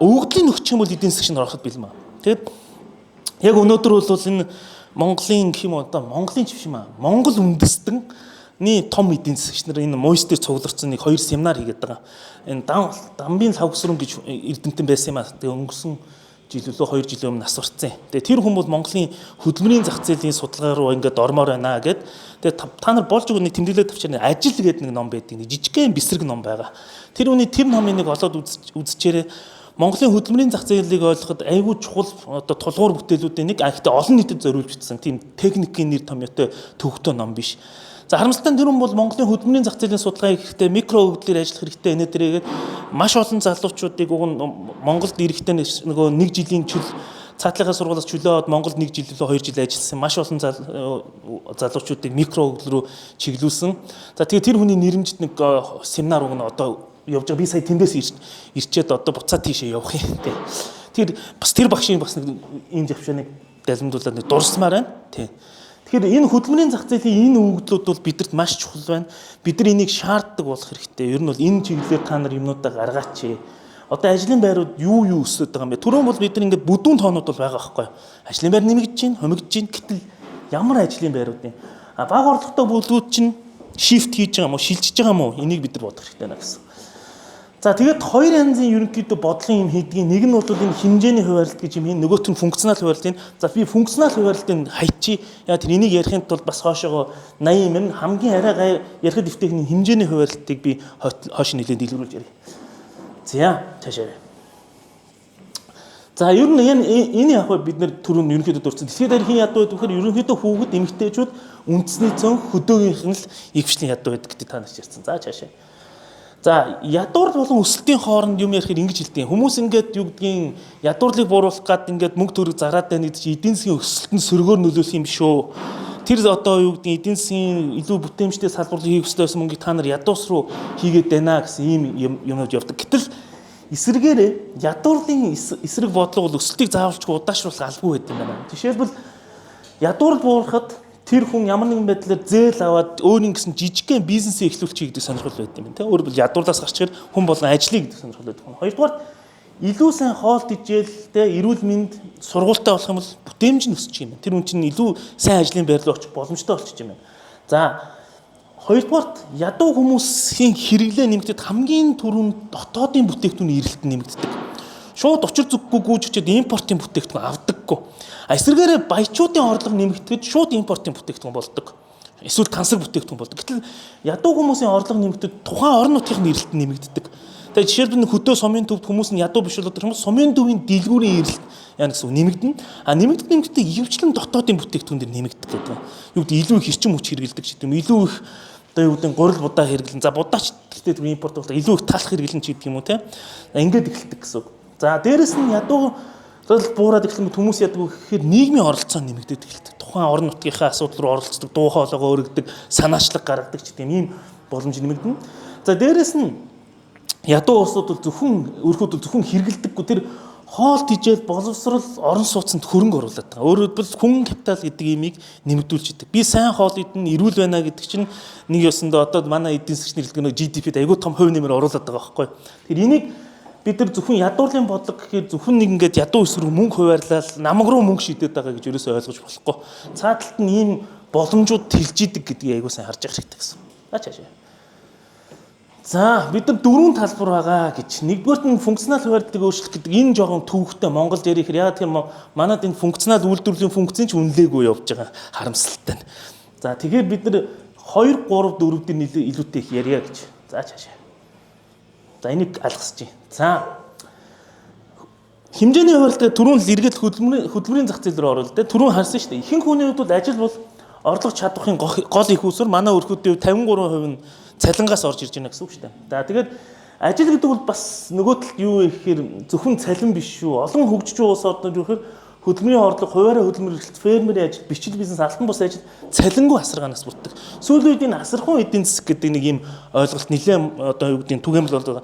Өгөгдлийн нөхцөл юм бол эдийн засгч нар ороход бэлмээ. Тэгээд яг өнөөдөр бол энэ Монголын гэх юм одоо Монголын ч биш юм аа. Монгол үндэстэн том эдийн засгч нар энэ мойс дээр цугларсан нэг 2 семинар хийгээд байгаа. Энэ дамбын савгсрын гэж эрдэмтэн байсан юм аа. Тэгээ өнгөрсөн жил лөө 2 жилийн өмнө нас урцсан. Тэгээ тэр хүн бол Монголын хөдөлмөрийн зах зээлийн судалгаа руу ингээд ормоор байна гэд. Тэгээ та нар болж өгөх нэг тэмдэглээд тавьчаар ажил гэдэг нэг ном байдаг. Нэг жижигхэн бэсрэг ном байгаа. Тэр хүний тэр номыг нэг олоод үзчихээрээ Монголын хөдөлмөрийн зах зээлийг ойлгоход айгүй чухал одоо тулгуур бүтээлүүдийн нэг гэхдээ олон нийтэд зориулж бичсэн тийм техникийн нэр томьёотой төвхтөө ном биш. За харамсалтай нь тэр хүн бол Монголын хөдөлмөрийн зах зээлийн судалгаа хийхдээ микро өгөгдлөөр ажиллах хэрэгтэй нэ тэрээгээд маш олон залуучуудыг уг нь Монголд ирэхдээ нөгөө 1 жилийн цаатлахаа сургуулиас чөлөө аваад Монголд 1 жил лөө 2 жил ажилласан маш олон залуучуудыг микро өгөгдөл рүү чиглүүлсэн. За тэгээ тэр хүний нэрмжид нэг семинар уг нь одоо явж байгаа. Би сая тэндээс ирчээд одоо буцаад тийшээ явах юм тий. Тэр бас тэр багшийн бас нэг ийм завшааныг далимдуулаад нэг дурсмаар байна тий. Тэгэхээр энэ хөдөлмөрийн зах зээлийн энэ өгөгдлүүд бол бидэнд маш чухал байна. Бид нар энийг шаарддаг болох хэрэгтэй. Ер нь бол энэ чиглэлээр та нар юмнуудаа гаргаач. Одоо ажлын байрууд юу өсөд байгаа юм бэ? Түрүүн бол бид нар ингээд бүдүүн тоонууд бол байгаа байхгүй юу? Ажлын байр нэмэгдэж чинь, хомигдож чинь. Гэтэл ямар ажлын байрууд вэ? Бага орлоготой бүлгүүд чинь шифт хийж байгаа юм уу, шилжиж байгаа юм уу? Энийг бид нар бодох хэрэгтэй байна гэсэн. За тэгээд хоёр янзын ерөнхийдөө бодлогын юм хийдгийг нэг нь бол энэ хэмжээний хуваарлт гэж юм хийн, нөгөөх нь функционал хуваарлт. За би функционал хуваарлтыг хайчи. Яа тэр энийг ярихын тулд бас хоошоогоо 80 юм хамгийн арай ярихад дэвтэйхний хэмжээний хуваарлтыг би хоош нэлээд дэлгэрүүлж ярив. За цаашаа. За ер нь энэ яг бид нар түрүүн ерөнхийдөө дурдсан. Дэлхийд дараагийн ядуу гэдэг вэхээр ерөнхийдөө хүүхэд эмэгтэйчүүд үндэсний цон хөдөөгийнх нь л эгвчлийн ядуу байдаг гэдэг та нар ярьсан. За цаашаа. За ядуур болон өсөлтийн хооронд юм ярихаар ингэж хэлдэг. Хүмүүс ингээд юу гэдгийг ядуурлыг бууруулах гад ингээд мөнгө төгрөг зараад байна гэдэг чинь эдийн засгийн өсөлтөнд сөргөөр нөлөөлөх юм шүү. Тэр одоо юу гэдгийг эдийн засгийн илүү бүтээмжтэй салбарлыг хийх ёстой байсан мөнгийг та нар ядуус руу хийгээд байна гэсэн ийм юмуд явдаг. Гэтэл эсрэгээр ядуурлын эсрэг бодлого бол өсөлтийг заавалчгүй удаашруулах албагүй байдаг юм байна. Жишээлбэл ядуур буурахад тэр хүн ямар нэгэн байдлаар зээл аваад өөрийн гэсэн жижигхэн бизнесээ эхлүүлчих гэдэг сонирхол байд юм байна. Өөрөөр хэлбэл ядуурлаас гарч ирэл хүн болон ажлыг гэдэг сонирхол байдаг. Хоёрдугаар илүү сайн хоол тэжээлтэй эрүүл мэнд сургуультай болох юм бол бүтээмж нь өсчих юм байна. Тэр хүн чинь илүү сайн ажлын байр руу очих боломжтой болчих юм байна. За хоёрдугаарт ядуу хүмүүсийн хэрэглээ нэмэгдээд хамгийн түрүүнд дотоодын бүтээгдэхүүний эрэлт нэмэгддэг. Шууд учир зүггүй гүйж очиод импортын бүтээгдэхүүн авдаггүй. Эсвэргээрээ баячуудын орлого нэмэгдэхэд шууд импортын бүтээгдэхүүн болдог. Эсвэл тансаг бүтээгдэхүүн болдог. Гэтэл ядуу хүмүүсийн орлого нэмэгдэхэд тухайн орон нутгийн эрэлт нэмэгддэг. Тэгээд жишээлбэл хөдөө сумын төвд хүмүүс нь ядуу биш болоод хүмүүс сумын төвийн дэлгүүрийн эрэлт яа гэсэн үг нэмэгдэнэ. Нэмэгдэх ихэвчлэн дотоодын бүтээгдэхүүн дээр нэмэгддэг гэдэг. Юу гэдэг илүү их эрчим хүч хэрэгэлдэг ч гэдэг юм. Илүү их одоо юу гэдэг гурил будаа хэрэглэн. За будаач гэхдээ импорт болоо илүү их талах хэрэглэн ч гэдэг юм уу те. Ингээд эхэлдэг гэсэн үг. За дээрэс нь ядуу буураад эхлэн хүмүүс ядуу гэхээр нийгмийн оролцоо нэмэгдээд эхэлдэг. Тухайн орон нутгийнхаа асуудал руу оролцдог, дуу хоолойгоо өргөдөг, санаачлаг гаргадаг ч гэдэг юм боломж нэмэгдэнэ. За дээрэс нь ядуу улсууд бол өөрхөд зөвхөн хэрэгэлдэггүй тэр хоол тэжээл боловсрал орон сууцнд хөрөнгө оруулаад байгаа. Өөрөөр хэлбэл хүн капитал гэдэг имийг нэмэгдүүлж идэг. Би сайн хоол идэн эрүүл байна гэдэг чинь нэг ёсондоо одоо манай эдийн засгийн хэлдэг GDP-д айгүй том хувь нэмэр оруулаад байгаа байхгүй. Тэр энийг бид нар зөвхөн ядуурлын бодлого гэхээр зөвхөн нэг ингээд ядуу эсрэг мөнгө хуваарлал намаг руу мөнгө шидэд байгаа гэж ерөөсөй ойлгож болохгүй. Цааталт нь ийм боломжууд тэлж идэг гэдгийг айгүй сайн харж явах хэрэгтэй гэсэн. Цаашаа. За бид нар дөрвөн талбар байгаа гэж. Нэгдүгээрт нь функционал хуваарлтыг өөрчлөх гэдэг энэ жоохон төвөгтэй Монголд ярих яг тийм манад энэ функционал үйлдвэрлэлийн функцийн ч үнэлээгүй явж байгаа харамсалтай. За тэгэхээр бид нар 2 3 4 дээр илүүтэй их ярья гэж. За цаашаа. За энийг алгасч. За хэмжээний хуваарлтыг түрүүн л эргэл хөдөлмөрийн зах зээл рүү оруулаад түрүүн харсан шүү дээ. Ихэнх хүний хувьд бол ажил бол орлого чадвахын гол их усүр манай өрхөдөө 53% нь цалингаас орж ирж байна гэсэн үг шүү дээ. За тэгээд ажил гэдэг бол бас нөгөө талд юу вэ гэхээр зөвхөн цалин биш шүү. Олон хөгжиж байгаа улс орнууд юу гэхээр хөдөлмөрийн орлого, хуваарай хөдөлмөр эрхлэлт, фермерийн ажил, бичил бизнес, алтан бус ажил цалингүй асаргаанаас бүтдэг. Сүүлийн үед энэ асархан эдийн засаг гэдэг нэг юм ойлголт нэлээд одоо юу гэдэг нь түгээмэл болдог.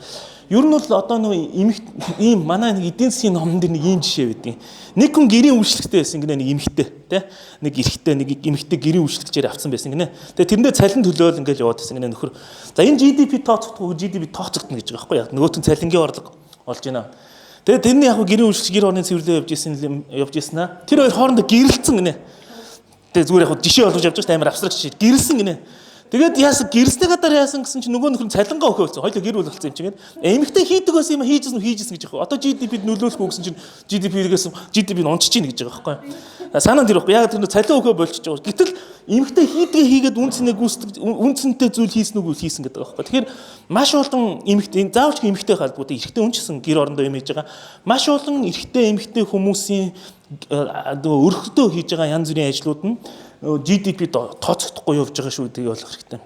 Ер нь бол одоо нөгөө ийм манай нэг эдийн засгийн номон дээр нэг ийм жишээ байдیں۔ Нэг хүн гэрийн үйлчлэгтэй байсан гинэ нэг эмэгтэй тий нэг эрэгтэй нэг эмэгтэй гэрийн үйлчлэгчээр авсан байсан гинэ. Тэгээ тэрэндээ цалин төлөөл ингээл яваад байсан гинэ нөхөр. За энэ GDP тооцохдоо GDP тооцогдно гэж байгаа байхгүй яг нөгөөтөн цалингийн орлого олж байна. Тэгээ тэрний яг гэрийн үйлчлэг гэр орны цэвэрлээ явж ирсэн аа. Тэр хоёр хоорондоо гэрэлцэн гинэ. Тэгээ зүгээр яг жишээ олгож явж байгаа амар абстракт жишээ гэрэлсэн гинэ. Тэгээд яасан гэрсний гадаар яасан гэсэн чинь нөгөө нөхөр цалингаа өгөө болсон. Хоёул гэр бүл болсон юм чинь. Эмэгтэй хийдэг байсан юм хийжсэн гэж байгаа. Одоо GDP-д нөлөөлөхгүй гэсэн чинь GDP-г унчиж чинь гэж байгаа байхгүй. Санаанд тэр байхгүй. Яг тэр цалин өгөө болчихж байгаа. Гэтэл эмэгтэй хийдгээ хийгээд үнцэнтэй зүйл хийсэн үгүй хийсэн гэдэг байгаа байхгүй. Тэгэхээр маш олон эмэгтэй заавч эмэгтэй халбууд эрэгтэй үнчсэн гэр орондоо юм хийж байгаа. Маш олон эрэгтэй эмэгтэй хүмүүсийн өрхөдөө хийж байгаа янз бүрийн ажлууд нь GDP тооцохдохгүй явж байгаа шүү гэдгийг ойлгох хэрэгтэй.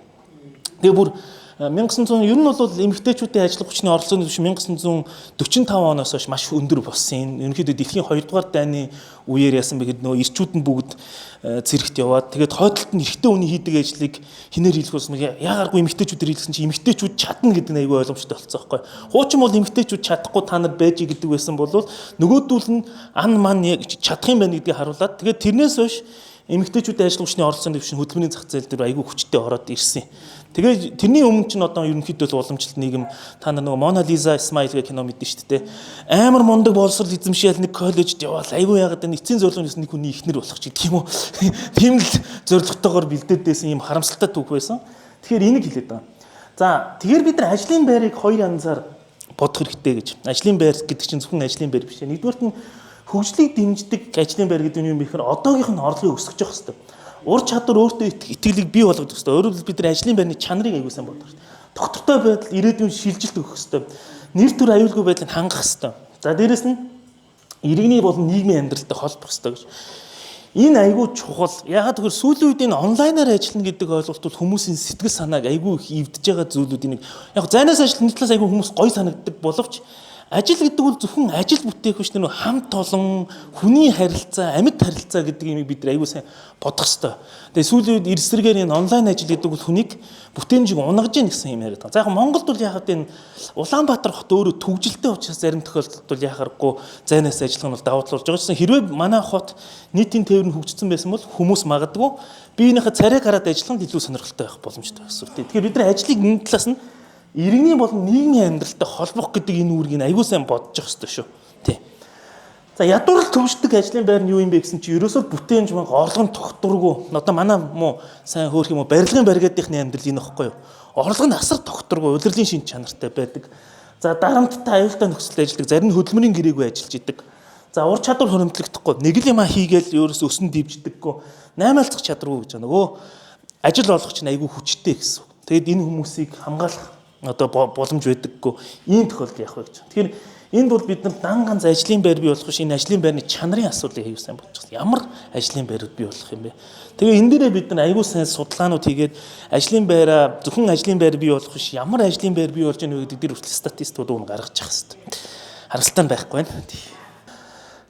Тэгээ бүр 1900 ер нь бол эмэгтэйчүүдийн ажил хүчний орлогын түвшин 1945 оноос хойш маш өндөр болсон. Ерөнхийдөө дэлхийн 2 дугаар дайны үеэр яасан бэ гэхэд нөгөө ирчүүд нь бүгд зэрэгт яваад тэгээд хойдолд нь эрэгтэй хүний хийдэг ажлыг хинээр хийх болсон. Яагааргүй эмэгтэйчүүдээр хийлгсэн чинь эмэгтэйчүүд чадна гэдэг нь айгүй ойлгомжтой болсон байхгүй. Хуучин бол эмэгтэйчүүд чадахгүй та нар байж гэдэг байсан бол нөгөөдүүл нь ан ман яг чадах юм байна гэдгийг харуулад тэгээд тэрнээс хойш эмэгтэйчүүдийн ажил хүчний оролцооны дэвшин хөдөлмөрийн зах зээл дээр айгүй хүчтэй ороод ирсэн. Тэгээд тэрний өмнө ч одоо ерөнхийдөө уламжлалт нийгэм та нар нөгөө Мона Лиза Смайл гэх кино мэднэ шүү дээ. Амар мундаг боловсрол эзэмшээл нэг коллежид яваал айгүй яагаад энэ эцсийн зорилгоноос нэг хүний ихнэр болох ч гэдэг юм уу. Тийм л зорилготойгоор бэлдээд байсан юм харамсалтай түүх байсан. Тэгэхээр энийг хэлээд байгаа. За тэгэхээр бид нар ажлын байрыг хоёр янзаар бодох хэрэгтэй гэж. Ажлын байр гэдэг чинь зөвхөн ажлын байр биш. Нэгдүгээрт нь хөгжлийг дэмждэг ажлын байр гэдэг нь юм бэхээр одоогийнх нь орлогыг өсгөж явах хэрэгтэй. Ур чадвар өөртөө итгэлийг бий болгох хэрэгтэй. Өөрөөр хэлбэл бид нар ажлын байрны чанарыг аягүй сайн бодох хэрэгтэй. Доктортой байдал ирээдүйн шилжилт өгөх хэрэгтэй. Нэр төр аюулгүй байдлыг хангах хэрэгтэй. За дээрэс нь иргэний болон нийгмийн амьдралтай холбох хэрэгтэй гэж. Энэ айгүй чухал. Ягаад гэвэл сүүлийн үед энэ онлайнаар ажиллана гэдэг ойлголт бол хүмүүсийн сэтгэл санааг айгүй их эвдэж байгаа зүйлүүдийн нэг. Яг зайнаас ажил нэг талаас айгүй хүмүүс гоё санагддаг боловч ажил гэдэг бол зөвхөн ажил бүтээх биш нэр хамт олон хүний харилцаа, амьд харилцаа гэдэг юмыг бид айгүй сайн бодох хэрэгтэй. Тэгээ сүүлийн үед эрсрэгээр энэ онлайн ажил гэдэг бол хүнийг бүтээмжийг унгаж ийн гэсэн юм яриад байгаа. За яг Монголд бол ягаад энэ Улаанбаатар хот өөрөө төвжилтэй учраас зарим тохиолдолд бол яхахгүй зайнаас ажиллах нь бол давуу тал болж байгаа гэсэн. Хэрвээ манай хот нийтийн тээвэр нь хөгжсөн байсан бол хүмүүс магадгүй биенийхээ царай гараад ажиллах нь илүү сонирхолтой байх боломжтой гэсэн. Тэгэхээр бид нар ажлыг нэг талаас нь иргэний болон нийгмийн амьдралтай холбох гэдэг энэ үүргийг аягүй сайн бодож явах хэрэгтэй шүү. Тий. За ядуурл төвшдөг ажлын байр нь юу юм бэ гэсэн чи ерөөсөө бүтээмж мөн орлого нь тогтворгүй. Одоо манай муу сайн хөөх юм уу барилгын баригдынхны амьдрал энэ ихгүй юу. Орлого нь асар тогтворгүй, удирдлагын шин чанартай байдаг. За дарамттай аюултай нөхцөлд ажилладаг, зарим нь хөдөлмөрийн гэрээгүй ажиллаж идэг. За ур чадвар хөрөмтлөгдөхгүй, нэг л юм хийгээл ерөөсөө өсөн дивждэггүй, наймаалцах чадваргүй гэж байна. Нөгөө ажил олгогч нь айгүй хүчтэй гэсэн. Тэгэд энэ хүмүүсийг хамгаалах одоо боломж байдаггүй ийм тохиолдол явах гэж. Тэгэхээр энд бол бид нар дан ганц ажлын байр бий болох биш, энэ ажлын байрны чанарын асуудлыг аягүй сайн бодож байна. Ямар ажлын байрууд бий болох юм бэ? Тэгээ энэ дээрээ бид нар аягүй сайн судалгаанууд хийгээд ажлын байраа зөвхөн ажлын байр бий болох биш, ямар ажлын байр бий болж байгаа гэдэг дээр хүртэл статистикууд гаргаж явах хэрэгтэй. Харалтаа байхгүй байна.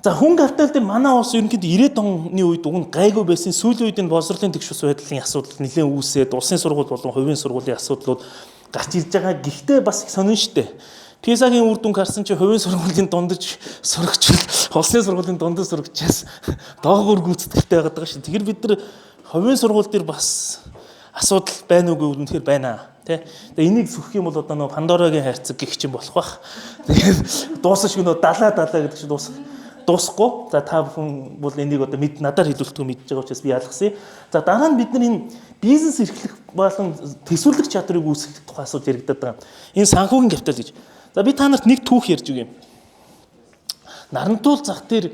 За хүн капитал дээр манай улс ерөнхийдөө 90-ад оны үед уг нь гайгүй байсан. Сүүлийн үед энэ боловсролын тэгш ус байдлын асуудал нэлээд үүсээд улсын сургууль болон хувийн сургуулийн асуудлууд гарч ирж байгаа. Гэхдээ бас их сонин штэ. ПИСА-гийн үр дүнг харсан чи хувийн сургуулийн дундаж сурагч, улсын сургуулийн дундаж сурагчаас доогуур гүйцэтгэлтэй байгаад байгаа шин. Тэгэхээр бид нар хувийн сургууль дээр бас асуудал байна уугүй үнэхээр байна. Тэ. Тэгээ энийг сүхэх юм бол одоо нөө Пандорагийн хайрцаг гэх чинь болох бах. Тэгээд дуусах шиг нөө далаа гэдэг чинь дуусахгүй. За та бүхэн бол энийг одоо надаар хэлүүлдэг мэдж байгаа учраас би ялгсан. За дараа нь бид нар энэ бизнес эрхлэх болон төсвөрлөх чадрыг үүсгэх тухай асуудал яригдаад байгаа. Энэ санхүүгийн капитал гэж. За би та нарт нэг түүх ярьж өгье. Нарантуул зах дээр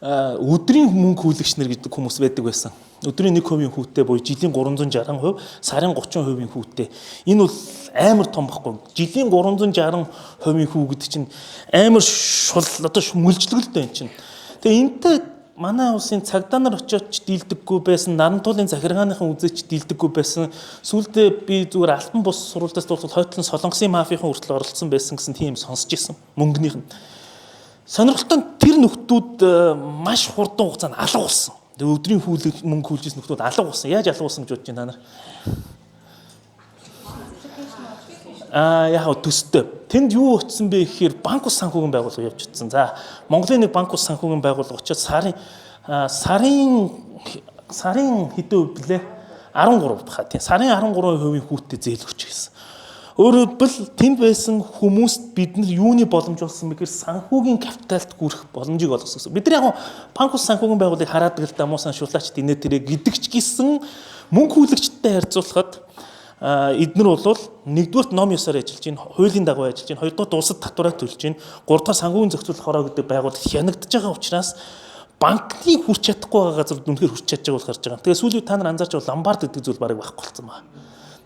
өдрийн мөнгө хүлэгч нар гэдэг хүмүүс байдаг байсан. Өдрийн 1% хүүтэй буюу жилийн 360%, сарын 30% хүүтэй. Энэ бол амар том баггүй. Жилийн 360% хүү гэдэг чинь амар шул одоо мүлжлэгтэй юм чинь. Тэгээ энэтэй манай улсын цагдаа нар очиод ч дийлдэггүй байсан, нарантуулын захиргааныхан үзээч дийлдэггүй байсан. Сүүлдээ би зүгээр альбан бус сурвалжаас дуусах хойтлон солонгосын мафийн хүртэл оролцсон байсан гэсэн тийм сонсч ирсэн мөнгөнийх нь. Сонирхолтой нь тэр нөхдүүд маш хурдан хугацаанд алга болсон. Тэгээ өдрийн мөнгө хүлжсэн нөхдүүд алга болсон. Яаж алга болсон гэж бодож байна та нар? Яг төстэй. Тэнд юу утсан бэ гэхээр банк ус санхүүгийн байгууллага явж утсан. За Монголын нэг банк ус санхүүгийн байгууллага очиод сарын хэдэн үе блэ? 13 баха тийм. Сарын 13% хүүтэй зээл өгч гэсэн. Өөрөөр хэлбэл тэнд байсан хүмүүст бид нар юуны боломж олсон бэ гэхээр санхүүгийн капиталд хүрэх боломжийг олгосон. Бид нар яг банк ус санхүүгийн байгууллагыг хараад гэл да муу саншуулагч динэ тэрэ гэдэг ч гэсэн мөнгө хүлэгчтэй харьцуулахад эднэр бол нэгдүгürt ном ёсоор ажиллаж байна, хуулийн дагуу ажиллаж байна, хоёрдугаар улсад татвараа төлж байна, гуравдугаар санхүүгийн зохицуулах хороо гэдэг байгууллага хянагдаж байгаа учраас банкны хүрч чадахгүй байгаа газар үнэхээр хүрч чадж байгааг харж байгаа. Тэгээ сүүлийн та нар анзаарч бол ломбард гэдэг зүйл барыг байхгүй болсон байна.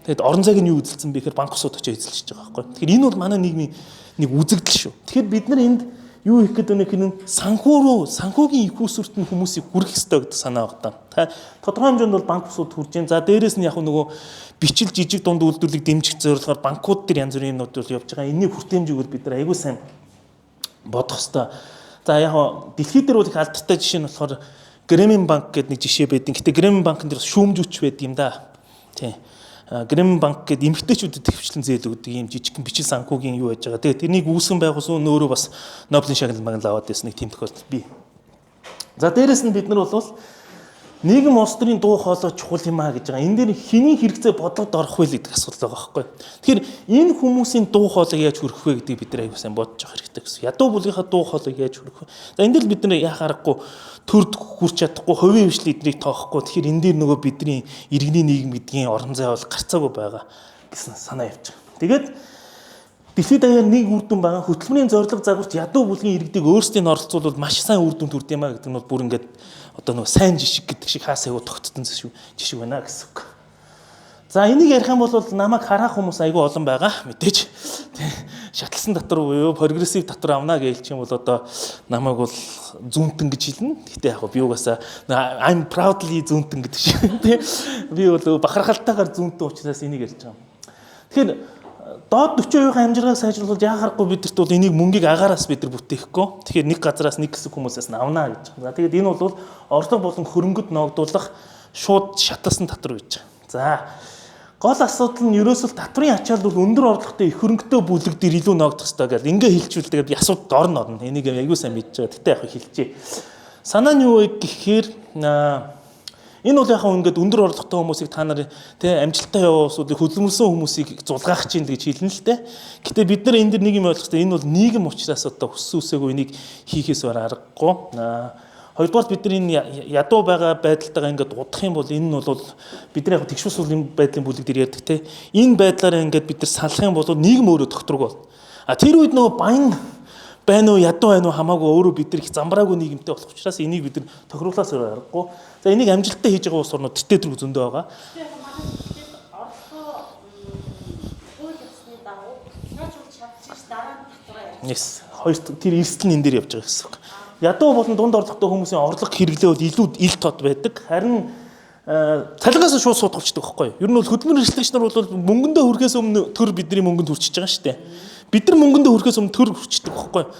Тэгэд орон зайг нь юу эзэлсэн бэ гэхээр банк усууд очиж эзэлж байгаа байхгүй. Тэгэхээр энэ бол манай нийгмийн нэг үзэгдэл шүү. Тэгэхээр бид нар энд юу хийх гэдэг вэ гэхээр санхүүгийн их усүрт нь хүмүүсийг хүргэх ёстой гэдэг санаа багтаа. Та тодорхой хэмжээнд бол банк усууд хүрж байна. За дээрэс нь яг нөгөө бичил жижиг дунд үйлдвэрлэлийг дэмжих зорилгоор банкуд дээр янз бүрийн юмнууд бол явж байгаа. Энэний хүртээмжийг бид нар аягүй сайн бодох ёстой. За яг дэлхийд дээр бол их алдартай жишээ нь болохоор Грэмин банк гэдэг нэг жишээ байдаг. Гэтэ Грэмин банкн дээр шүүмжүүч байд юм да. Тий. Грэмин банк гэдэг эмэгтэйчүүдэд төвчлэн зээл өгдөг юм жижигхэн бичил санхүүгийн юу байж байгаа. Тэгээ тэрнийг үүсгэн байгуулсан өөрөө бас Нобелийн шагнал аваад байсан нэг тийм тохиолдол бий. За дээрэс нь бид нар бол нийгэм улс төрийн дуу хоолой чухал юм аа гэж байгаа. Энэ дээр хэний хэрэгцээ бодлогод орох вэ гэдэг асуудал байгаа байхгүй. Тэгэхээр энэ хүмүүсийн дуу хоолойг яаж хөрөх вэ гэдгийг бид нар аягүй сайн бодож авах хэрэгтэй гэсэн. Ядуу булгийнхаа дуу хоолойг яаж хөрөх вэ? За энэ дээр бид нар яах аргагүй төрд хүрч чадахгүй, хувийн хвшил эднийг тоохгүй. Тэгэхээр энэ дээр нөгөө бидний иргэний нийгэм гэдгийн орон зай бол гарцаагүй байгаа гэсэн санаа явж байгаа. Тэгээд дэлхийд даяар нэг үр дүн байгаа хөтөлбөрийн зорилго загварч ядуу бүлгийн иргэдийг өөрсдийн оролцуулбал маш сайн үр дүн төрд юм а гэдэг нь бол бүр ингээд одоо нөгөө сайн жишг гэдэг шиг хаасаа юу тогтцсон жишг байна гэсэн үг. За энийг ярих юм бол намайг харах хүмүүс айгүй олон байгаа мэдээж. Шатлсан татвар буюу прогрессив татвар авна гэж хэлчих юм бол одоо намайг бол зүүнтэн гэж хэлнэ. Гэтэ яг би угаасаа I'm proudly зүүнтэн гэдэг шиг тийм. Би бол бахархалтайгаар зүүнтэн учраас энийг ярьж байгаа. Тэгэхээр доод 40% амжиргааг сайжруулах яах аргагүй бидэрт бол энийг мөнгийг агаараас бид нар бүтээхгүй. Тэгэхээр нэг газараас нэг хэсэг хүмүүсээс нь авнаа гэж. За тэгээд энэ бол орлого болон хөрөнгөд ногдуулах шууд шатлсан татвар гэж. За гол асуудал нь ерөөсөө татврын ачаал бол өндөр орлоготой их хөрөнгөтэй бүлэг дээр илүү ногдох хэрэгтэй гэж ингээ хэлчихвэл тэгээд асуудал орно. Энийг аягүй сайн мэдж байгаа. Тэгтээ яг хэлчихье. Санаа нь юу вэ гэхээр энэ бол яг ингээд өндөр орлоготой хүмүүсийг та нар тэ амжилттай яваа хүмүүсийг хөдөлмөрсөн хүмүүсийг зулгаах чинь гэж хэлнэ л дээ. Гэтэ бид нар энэ дэр нэг юм ойлгох хэрэгтэй. Энэ бол нийгэм учраас одоо хүссэн үсээгүй энийг хийхээс аргагүй. Хоёрдугаар бид нар энэ ядуу байгаа байдалтайгаа ингээд удах юм бол энэ нь бол бидний яг тэгшүүс сүлийн байдлын бүлэг дээр ярьдаг те. Энэ байдлаараа ингээд бид нар салах юм бол нийгэм өөрөө тогтворог бол. Тэр үед нөгөө баян байна уу ядуу байна уу хамаагүй өөрөө бид нар их замбраагүй нийгэмтэй болох учраас энийг бид нар тохируулаас аргагүй. За энийг амжилттай хийж байгаа улс орнууд тэтэ төрөг зөндөө байгаа. Тэгэхээр манай хэд орлогоо үйл явсны дагуу сайжруулж чадчих дараа нь татвар явуулах. Yes. Хоёр тэр эрсдэл нь энэ дээр явж байгаа гэсэн үг. Ядуу болон дунд орлоготой хүмүүсийн орлого хэрэглээ бол илүү ил тод байдаг. Харин цалингаас шууд суудгалчдаг байхгүй юу? Ер нь бол хөдөлмөр эрхлэгч нар бол мөнгөндөө хүрхээс өмнө төр бидний мөнгөнд хүрчиж байгаа шүү дээ. Бид нар мөнгөндөө хүрхээс өмнө төр хүрчдэг байхгүй юу?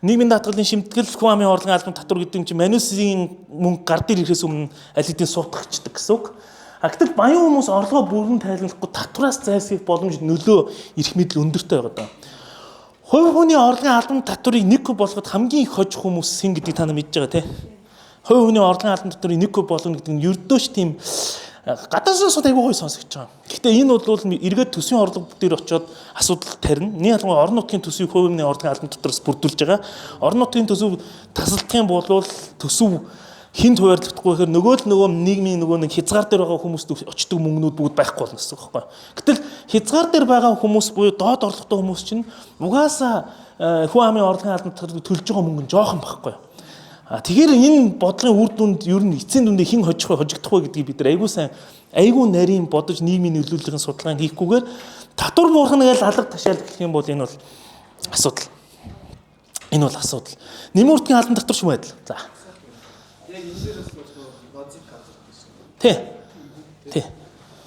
Нийгмийн даатгалын шимтгэл хүн амын орлогын албан татвар гэдэг юм чинь манусийн мөнгө гар дээр ирэхээс өмнө аль хэдийн суудгачдаг гэсэн үг. Гэтэл баян хүмүүс орлогоо бүрэн тайлбарлахгүй татвараас зайлсхийх боломж нөлөө эрх мэдэл өндөртэй байгаа даа. Хувь хүний орлогын албан татварыг 1% болгоход хамгийн их хожих хүмүүс хэн гэдгийг та нар мэдж байгаа тийм. Хувь хүний орлогын албан татварыг 1% болгоно гэдэг нь ердөөш тийм гадаасаас айгүй гой сонсогдож байгаа. Гэхдээ энэ бол эргээд төсвийн орлого дээр очиод асуудал тарина. Нэг ялангуяа орон нутгийн төсвийг хувь хүний орлогын албан татвараас бүрдүүлж байгаа. Орон нутгийн төсөв тасалдах юм бол төсөв хинт хуваарлагдахгүй гэхээр нөгөө нийгмийн нэг хязгаар дээр байгаа хүмүүст очдог мөнгнүүд бүгд байхгүй болно гэсэн үг байхгүй. Гэтэл хязгаар дээр байгаа хүмүүс буюу доод орлоготой хүмүүс чинь угаасаа хүн амын орлогын албан татварыг төлж байгаа мөнгө нь жоохон байхгүй. Тэгэхээр энэ бодлогын үр дүнд ер нь эцсийн дүндээ хэн хожигдох вэ гэдгийг бид нар айгүй нарийн бодож нийгмийн нөлөөллийн судалгааг хийхгүйгээр татвар буурхна гэж алга ташаал гэх юм бол энэ бол асуудал. Энэ бол асуудал. Нэмүртгийн албан татвар шүү байдал. За. Яг энэ дээрээс логик гардаг гэсэн. Тий.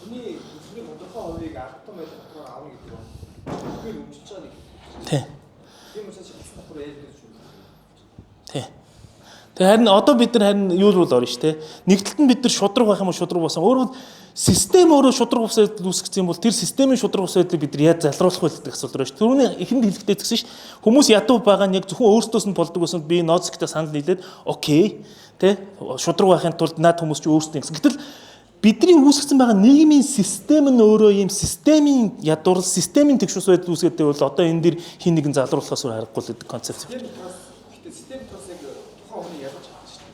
Хүний өсвөрийн тодорхой хувийг ардтан байдаг татвар авах гэдэг нь тэгэхээр өмчөж байгаа нэг. Тий. Тийм учраас шалтгаан татвар яаж гэж шүү. Тий. Тэгээ харин одоо бид нар харин юу руу орно шүү дээ. Нэгдэлт нь бид нар шудраг байх юм уу шудраг басан. Өөрөөр систем өөрөө шудраг ус байдал үүсгэсэн юм бол тэр системийн шудраг ус байдлыг бид нар яаж залруулах вэ гэдэг асуудал байна шүү. Түрүүний эхэнд хэлэхдээ гэсэн шүү. Хүмүүс ядуу байгаа нь яг зөвхөн өөрсдөөс нь болдог гэсэн би ноцктой санал нийлээд окей тэ шудраг байхын тулд наад хүмүүс ч өөрсдөө гэсэн. Гэтэл бидний үүсгэсэн байгаа нийгмийн систем нь өөрөө ийм системийн ядуурл системийн тэгшүүс байдал үүсгэдэг бол одоо энэ дэр хин нэгэн залруулахаас өөр аргагүй л гэдэг концепт. Гэхдээ систем бас яг тухайн хүний ялгаж чаддаг шүү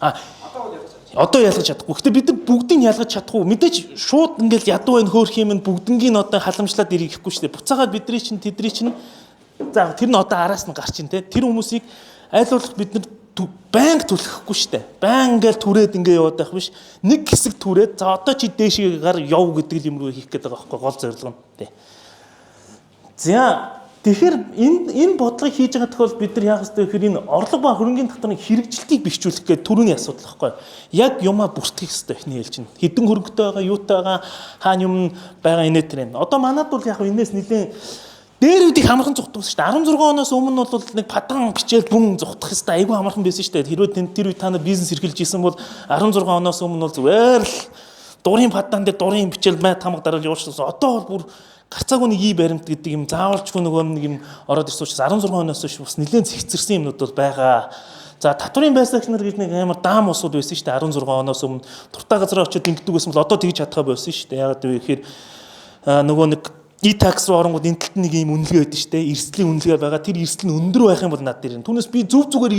дээ. Одоо ялгаж чадахгүй. Гэтэ бид нар бүгдийг ялгаж чадахгүй. Мэдээж шууд ингээл ядуу байх хөөх юм нь бүгднийг одоо халамжлаад ирэхгүй шүү дээ. Буцаагаад тэдний чинь за тэр нь одоо араас нь гарч ин тэ. Тэр хүмүүсийг аль болох бид нар банк түлхэхгүй шүү дээ. Банк ингээл түрээд ингээ яваад байх биш. Нэг хэсэг түрээд за одоо чи дээшээ гар яв гэдэг юм руу хийх гээд байгаа байхгүй гол зорилго нь тэ. За тэгэхээр энэ бодлогыг хийж байгаа тохиолдолд бид нар яах ёстой гэхээр энэ орлого ба хөрөнгөний татварын хэрэгжилтийг бэхжүүлэх гэдэг түрүүний асуудал байхгүй. Яг юмаа бүртгэх ёстой эхний ээлж нь. Хэдэн хөрөнгөтэй байгаа, юутай байгаа, хаана юм байгаа инээ тэр юм. Одоо манад бол яг энэс нэлийн дээр үдийг хамархан зүгтдаг шүү дээ. 16 оноос өмнө бол нэг падан бичээл бүн зүгтах ёстой. Айгүй хамархан байсан шүү дээ. Хэрвээ тэр үед та нар бизнес эрхэлж исэн бол 16 оноос өмнө бол зүгээр л дурын падан дээр дурын бичээл байт хамаг дараалж явуулчихсан. Одоо бол бүр гарцаагүй нэг ий баримт гэдэг юм заавалчгүй нөгөө нэг юм ороод ирсэн учраас 16 оноос хойш бас нэлээд зэгцэрсэн юмнууд бол байгаа. За татварын байрсагч нар гэж нэг амар даам усуд байсан шүү дээ 16 оноос өмнө туртаа газараа очиод ингэдэг байсан бол одоо тэгж чадхаа байсан шүү дээ. Ягаад гэвэл нөгөө нэг e-tax руу оронгууд энэ талд нэг юм үнэлгээ байдаг шүү дээ. Эрсдлийн үнэлгээ байгаа. Тэр эрсдэл нь өндөр байх юм бол над дээр. Түүнээс би зөв зүгээр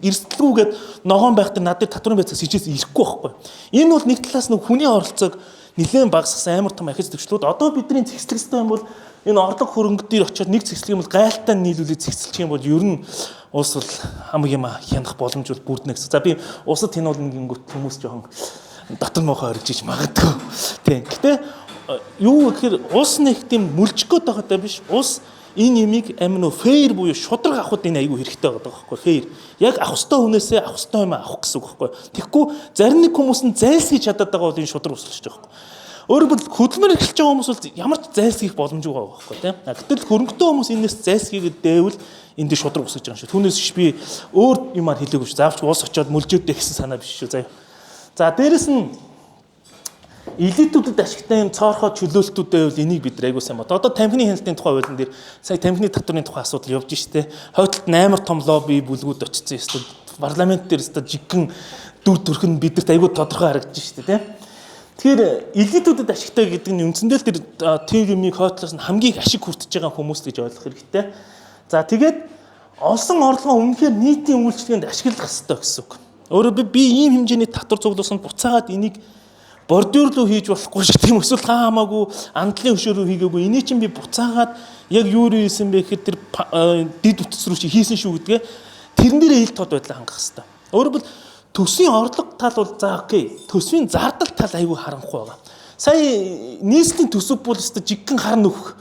эрсдэлгүйгээд ногоон байх тэр над дээр татварын байрсагч хичээс ирэхгүй байхгүй. Энэ бол нэг талаас нэг хүний оролцоог нэлээд багасгасан амар том ахиц төвчлүүд. Одоо бидний зэгцлэх ёстой юм бол энэ орлого хөрөнгө дээр очиод нэг зэгцлэх юм бол гайлтаа нийлүүлээд зэгцэлчих юм бол ер нь улс бол хамаг юм хянах боломж бол бүрднэ гэсэн. За би улсад хянуулна гингүүт хүмүүс жоохон дотор мохоо оргиж магадгүй. Тийм. Гэтэ юу гэхээр улс нэг тийм мүлжгöd байгаадаа биш. Улс энэ ямиг амин нөө фэйр буюу шудраг авахд энэ айгүй хэрэгтэй байгаа байхгүй фэйр. Яг авах ёстой хүнээсээ авах ёстой юм авах гэсэн үг байхгүй. Тэгэхгүй зарим нэг хүмүүс нь зайлсхийж чадаад байгаа бол энэ шудраг усалж байгаа байхгүй. Өөрөөр хэлбэл хөдөлмөр эхэлж байгаа хүмүүс бол ямар ч зайлсхийх боломжгүй байгаа байхгүй тийм. Гэтэл хөрөнгөтэй хүмүүс энэс зайлсхийгээд дэвэл энд дээр шудраг усаж байгаа юм шиг. Түүнээс биш би өөр юмар хэлээгүй шүү. Заавч улс очиод мүлжөөдэй гэсэн санаа биш шүү. Заяа. За дээрэс нь элитүүдэд ашигтай юм цоорхоо чөлөөлтүүдтэй бол энийг бид айгуу сайн бод. Одоо тамхины хяналтын тухай хуулийн дээр сая тамхины татварын тухай асуудал явж штэ. Хойдолд амар том лобби бүлгүүд очсон ёстой. Парламент дээр өстой жиггэн дүр төрх нь бидэрт айгуу тодорхой харагдаж штэ тийм. Тэгэхээр элитүүдэд ашигтай гэдэг нь үндсэндээ тэр юмыг хойдлоос нь хамгийн их ашиг хүртэж байгаа хүмүүс гэж ойлгох хэрэгтэй. За тэгээд олсон орлогоо үнэхээр нийтийн үйлчлэгэнд ашиглах ёстой гэсэн үг. Өөрөөр би ийм хэмжээний татвар цуглуулсан буцаагаад энийг бордюр руу хийж болохгүй шүү дээ. Эсвэл хамаагүй андлын хөшөө рүү хийгээгүй. Энийг чинь би буцаагаад яг юу хийсэн бэ гэхээр тэр дид үтс рүү чи хийсэн шүү гэдгээ тэрэн дээрээ ил тод байдлаа хангах хэрэгтэй. Өөрөөр хэлбэл төсвийн орлого тал бол за окей. Төсвийн зардал тал айгүй харанхуй байгаа. Сая нийслэлийн төсөв бол өстой жиггэн хар нөх.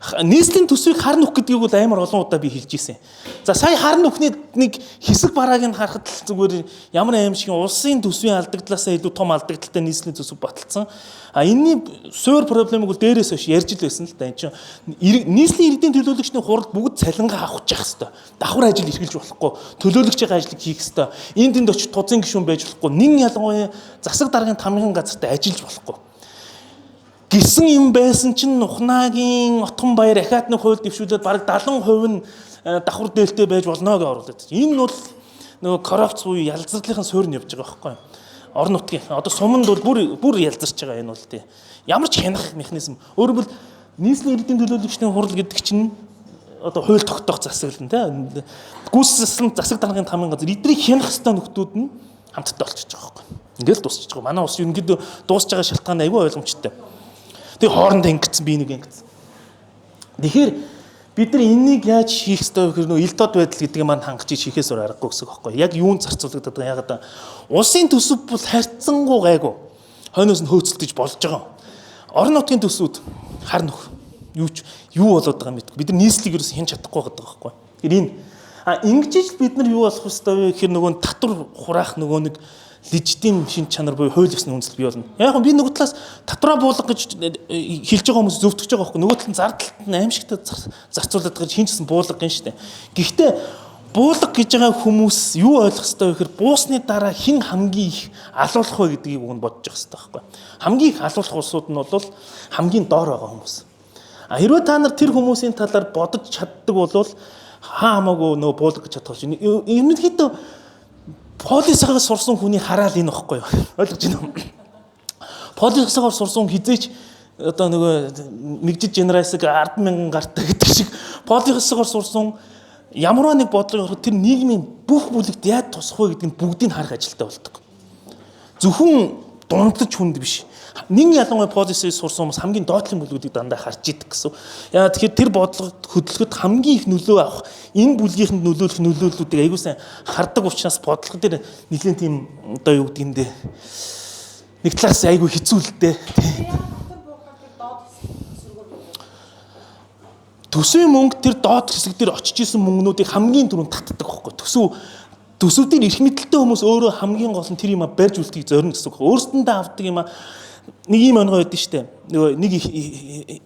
Нийслэлийн төсвийг хар нөх гэдгийг бол амар олон удаа би хэлж ирсэн. За сая хар нөхний нэг хэсэг барааг нь харахад л зүгээр ямар аим шиг улсын төсвийн алдагдлаасаа илүү том алдагдaltaй нийслэлийн төсөв баталсан. Энэний суур проблемыг бол дээрээс хойш ярьж л байсан л да. Энд чинь нийслэлийн иргэдийн төлөөлөгчний хурал бүгд цалингаа авахчих хэвээр. Давхар ажил эрхэлж болохгүй, төлөөлөгчийн ажлыг хийх хэвээр. Энд очиж тузын гишүүн байж болохгүй. Нин ялангуяа засаг даргын тамгын газарт ажиллаж болохгүй. Гисэн юм байсан чинь Ухнаагийн Отгон баяр ахиатны хууль дэвшүүлээд бараг 70% нь давхар дээлтэй байж болно гэж оруулаад. Энэ бол нөгөө коррупц буюу ялзарлын суурь нь явж байгаа байхгүй юу? Орон нутгийн одоо суманд бол бүр ялзарч байгаа энэ бол тий. Ямар ч хянах механизм. Өөрөөр хэлбэл нийслэлийн иргэдийн төлөөлөгчдийн хурал гэдэг чинь одоо хууль тогтоох засаг л тий. Гүйцэтгэсэн засаг даргын тамгын газар эднийг хянах хэвээр нөхдүүд нь хамтдаа болчихж байгаа байхгүй юу? Ингээл дуусчихж байгаа. Манай ус ерөнхийдөө дуусж байгаа шалтгаан айгүй ойлгомжтой. Тэг хоорондоо ингэсэн би нэг ингэсэн. Тэгэхээр бид нар энийг яаж хийх ёстой вэ гэхээр ил тод байдал гэдэг нь маань хангаж хийхээс өөр аргагүй гэсэн үг байхгүй. Яг юунд зарцуулагдаад байгаа яагаад улсын төсөв бол харьцангуй гайгүй. Хойноос нь хөөцөлдөж болж байгаа. Орон нутгийн төсвүүд хар нөх юу болоод байгаа юм бэ? Бид нар нийслэлийг ерөөс хянж чадахгүй байгаа байхгүй. Тэгэхээр энэ ингэж бид нар юу болох ёстой вэ гэхээр нөгөө татвар хураах нөгөө нэг легитим шин чанар буюу хууль ёсны үндэслэл бий болно. Яг би нөгөө талаас татвараа буулга гэж хэлж байгаа хүмүүс зөвтгөж байгаа байхгүй. Нөгөө талын зардалт нь аимшигтай зарцуулаад гэж хинчсэн буулга гин штэ. Гэхдээ буулга гэж байгаа хүмүүс юу ойлгох ёстой вэ гэхээр буусны дараа хэн хамгийн их алуулах вэ гэдгийг уг нь бодож явах ёстой байхгүй. Хамгийн их алуулах улсууд нь бол хамгийн доор байгаа хүмүүс. Хэрвээ та нар тэр хүмүүсийн талаар бодож чаддаг бол хамаагүй нөгөө буулга гэж чадах чинь ерөнхийдөө полисагаар сурсан хүний хараал энэ багхгүй юу? Ойлгож байна уу? Полисагаар сурсан хизээч одоо нөгөө нэгжид генерасыг 100000 гартаа гэдэг шиг полисагаар сурсан ямарваа нэг бодлого ороход тэр нийгмийн бүх бүлэгт яаж тусах вэ гэдгийг бүгдийг харах ажилтаа болдог. Зөвхөн дундаж хүнд биш. Нэг ялангуяа полисыг сурсан хүмүүс хамгийн доотлын бүлгүүдийг дандаа харж идэг гэсэн. Яа тэгэхээр тэр бодлогод хөдөлгөхөд хамгийн их нөлөө авах энэ бүлгийнхэнд нөлөөлөх нөлөөллүүдийг аягүй сайн хардаг учраас бодлого дээр нэлийн тийм одоо юу гэдэг юм бэ? Нэг талаас аягүй хэцүү л дээ. Төсвийн мөнгө тэр доод хэсэг дээр очиж исэн мөнгнүүдийг хамгийн түрүүнд татдаг байхгүй. Төсөв дээр эрх мэдэлтэй хүмүүс өөрөө хамгийн гол нь тэр юм барьж үлдэхийг зорино гэсэн үг. Өөрсдөндөө авдаг юм нэг юм онгой байдсан шүү дээ. Нөгөө нэг